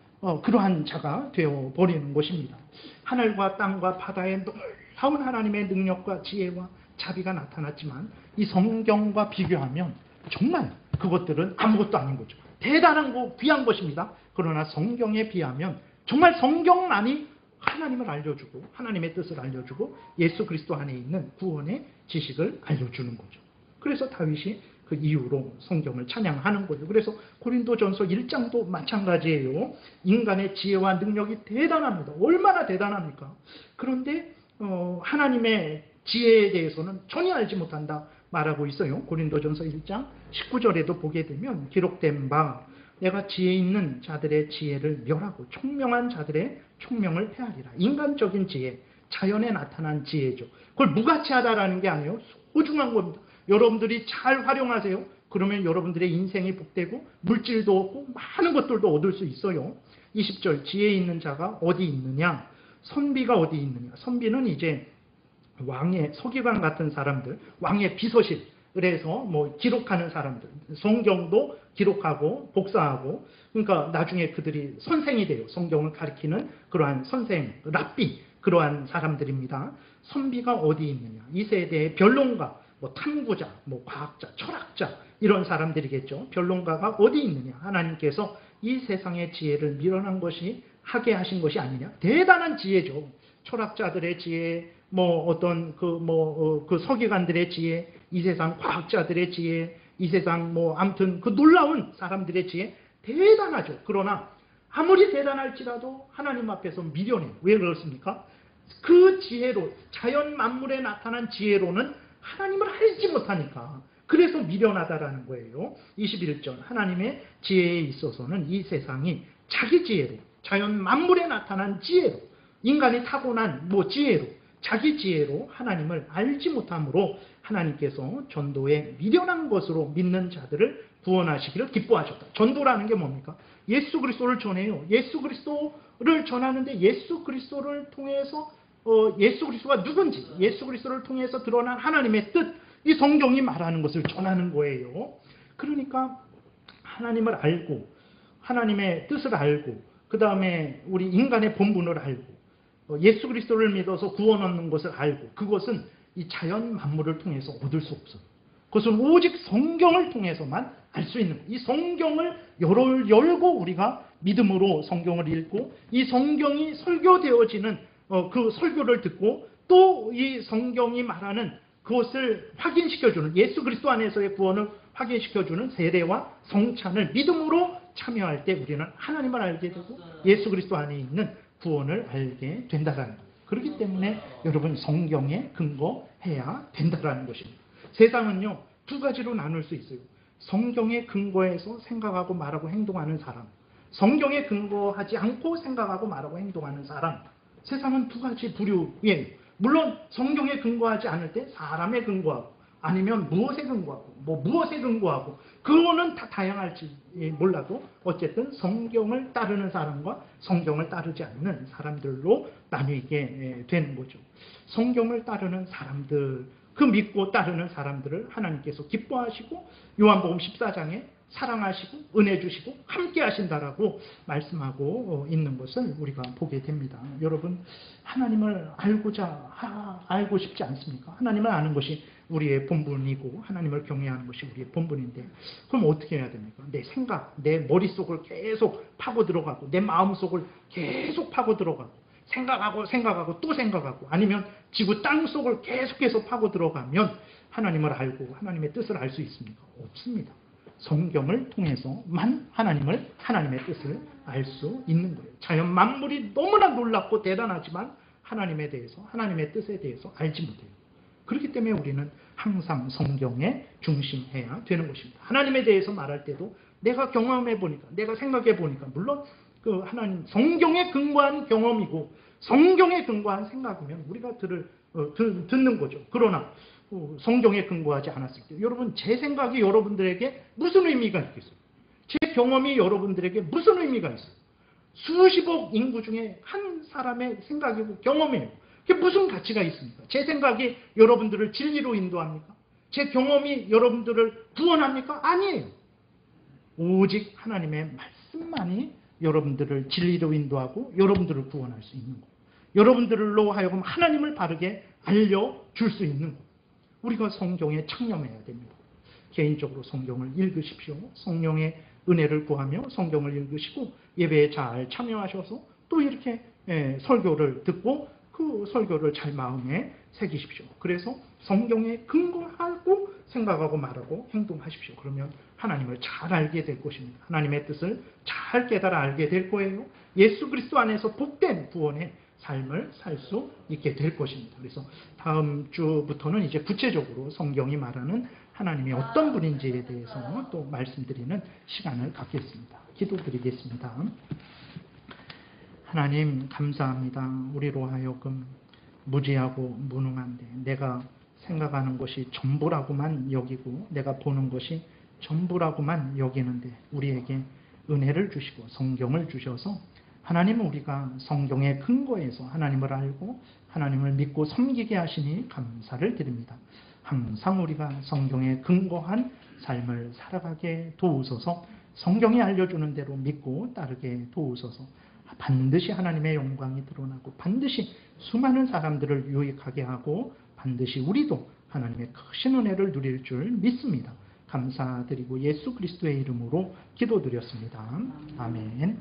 Speaker 1: 그러한 자가 되어버리는 것입니다. 하늘과 땅과 바다에 놀라운 하나님의 능력과 지혜와 자비가 나타났지만 이 성경과 비교하면 정말 그것들은 아무것도 아닌 거죠. 대단한 거 귀한 것입니다. 그러나 성경에 비하면 정말 성경만이 하나님을 알려주고 하나님의 뜻을 알려주고 예수 그리스도 안에 있는 구원의 지식을 알려주는 거죠. 그래서 다윗이 그 이유로 성경을 찬양하는 거죠. 그래서 고린도전서 1장도 마찬가지예요. 인간의 지혜와 능력이 대단합니다. 얼마나 대단합니까? 그런데 하나님의 지혜에 대해서는 전혀 알지 못한다 말하고 있어요. 고린도전서 1장 19절에도 보게 되면 기록된 바 내가 지혜 있는 자들의 지혜를 멸하고 총명한 자들의 총명을 폐하리라. 인간적인 지혜, 자연에 나타난 지혜죠. 그걸 무가치하다라는 게 아니에요. 소중한 겁니다. 여러분들이 잘 활용하세요. 그러면 여러분들의 인생이 복되고 물질도 얻고 많은 것들도 얻을 수 있어요. 20절 지혜 있는 자가 어디 있느냐? 선비가 어디 있느냐? 선비는 이제 왕의 서기관 같은 사람들, 왕의 비서실, 그래서 뭐 기록하는 사람들, 성경도 기록하고 복사하고, 그러니까 나중에 그들이 선생이 돼요. 성경을 가리키는 그러한 선생, 랍비, 그러한 사람들입니다. 선비가 어디 있느냐? 이 세대의 변론가, 뭐 탐구자, 뭐 과학자, 철학자, 이런 사람들이겠죠. 변론가가 어디 있느냐? 하나님께서 이 세상의 지혜를 밀어난 것이 하게 하신 것이 아니냐? 대단한 지혜죠. 철학자들의 지혜, 뭐 어떤 그 서기관들의 지혜, 이 세상 과학자들의 지혜, 이 세상 뭐 아무튼 그 놀라운 사람들의 지혜 대단하죠. 그러나 아무리 대단할지라도 하나님 앞에서 미련해요. 왜 그렇습니까? 그 지혜로, 자연 만물에 나타난 지혜로는 하나님을 알지 못하니까. 그래서 미련하다라는 거예요. 21절, 하나님의 지혜에 있어서는 이 세상이 자기 지혜로, 자연 만물에 나타난 지혜로, 인간이 타고난 뭐 지혜로, 자기 지혜로 하나님을 알지 못함으로 하나님께서 전도에 미련한 것으로 믿는 자들을 구원하시기를 기뻐하셨다. 전도라는 게 뭡니까? 예수 그리스도를 전해요. 예수 그리스도를 전하는데 예수 그리스도를 통해서 예수 그리스도가 누군지, 예수 그리스도를 통해서 드러난 하나님의 뜻, 이 성경이 말하는 것을 전하는 거예요. 그러니까 하나님을 알고, 하나님의 뜻을 알고, 그 다음에 우리 인간의 본분을 알고, 예수 그리스도를 믿어서 구원 얻는 것을 알고, 그것은 이 자연 만물을 통해서 얻을 수 없어요. 그것은 오직 성경을 통해서만 알 수 있는, 이 성경을 열고 우리가 믿음으로 성경을 읽고, 이 성경이 설교되어지는 그 설교를 듣고, 또 이 성경이 말하는 그것을 확인시켜주는, 예수 그리스도 안에서의 구원을 확인시켜주는 세례와 성찬을 믿음으로 참여할 때 우리는 하나님을 알게 되고 예수 그리스도 안에 있는 구원을 알게 된다라는 거예요. 그렇기 때문에 여러분 성경에 근거해야 된다라는 것입니다. 세상은요, 두 가지로 나눌 수 있어요. 성경에 근거해서 생각하고 말하고 행동하는 사람, 성경에 근거하지 않고 생각하고 말하고 행동하는 사람. 세상은 두 가지 부류예요. 물론 성경에 근거하지 않을 때 사람에 근거하고, 아니면 무엇에 근거하고, 뭐 무엇에 근거하고, 그거는 다 다양할지 몰라도 어쨌든 성경을 따르는 사람과 성경을 따르지 않는 사람들로 나뉘게 되는 거죠. 성경을 따르는 사람들, 그 믿고 따르는 사람들을 하나님께서 기뻐하시고 요한복음 14장에 사랑하시고 은혜 주시고 함께 하신다라고 말씀하고 있는 것을 우리가 보게 됩니다. 여러분, 하나님을 알고 싶지 않습니까? 하나님을 아는 것이 우리의 본분이고 하나님을 경외하는 것이 우리의 본분인데, 그럼 어떻게 해야 됩니까? 내 생각, 내 머릿속을 계속 파고 들어가고, 내 마음속을 계속 파고 들어가고, 생각하고 또 생각하고, 아니면 지구 땅 속을 계속해서 파고 들어가면 하나님을 알고 하나님의 뜻을 알 수 있습니까? 없습니다. 성경을 통해서만 하나님의 뜻을 알 수 있는 거예요. 자연 만물이 너무나 놀랍고 대단하지만 하나님에 대해서, 하나님의 뜻에 대해서 알지 못해요. 그렇기 때문에 우리는 항상 성경에 중심해야 되는 것입니다. 하나님에 대해서 말할 때도 내가 경험해 보니까, 내가 생각해 보니까, 물론 그 하나님 성경에 근거한 경험이고 성경에 근거한 생각이면 우리가 듣는 거죠. 그러나 성경에 근거하지 않았을 때, 여러분, 제 생각이 여러분들에게 무슨 의미가 있겠어요? 제 경험이 여러분들에게 무슨 의미가 있어요? 수십억 인구 중에 한 사람의 생각이고 경험이에요. 그게 무슨 가치가 있습니까? 제 생각이 여러분들을 진리로 인도합니까? 제 경험이 여러분들을 구원합니까? 아니에요. 오직 하나님의 말씀만이 여러분들을 진리로 인도하고 여러분들을 구원할 수 있는 거예요. 여러분들로 하여금 하나님을 바르게 알려줄 수 있는 거예요. 우리가 성경에 창념해야 됩니다. 개인적으로 성경을 읽으십시오. 성령의 은혜를 구하며 성경을 읽으시고 예배에 잘 참여하셔서 또 이렇게 설교를 듣고 그 설교를 잘 마음에 새기십시오. 그래서 성경에 근거하고 생각하고 말하고 행동하십시오. 그러면 하나님을 잘 알게 될 것입니다. 하나님의 뜻을 잘 깨달아 알게 될 거예요. 예수 그리스도 안에서 복된 구원의 삶을 살 수 있게 될 것입니다. 그래서 다음 주부터는 이제 구체적으로 성경이 말하는 하나님이 어떤 분인지에 대해서 또 말씀드리는 시간을 갖겠습니다. 기도드리겠습니다. 하나님, 감사합니다. 우리로 하여금 무지하고 무능한데, 내가 생각하는 것이 전부라고만 여기고 내가 보는 것이 전부라고만 여기는데 우리에게 은혜를 주시고 성경을 주셔서 하나님은 우리가 성경에 근거해서 하나님을 알고 하나님을 믿고 섬기게 하시니 감사를 드립니다. 항상 우리가 성경에 근거한 삶을 살아가게 도우소서. 성경이 알려주는 대로 믿고 따르게 도우소서. 반드시 하나님의 영광이 드러나고 반드시 수많은 사람들을 유익하게 하고 반드시 우리도 하나님의 크신 은혜를 누릴 줄 믿습니다. 감사드리고 예수 그리스도의 이름으로 기도드렸습니다. 아멘.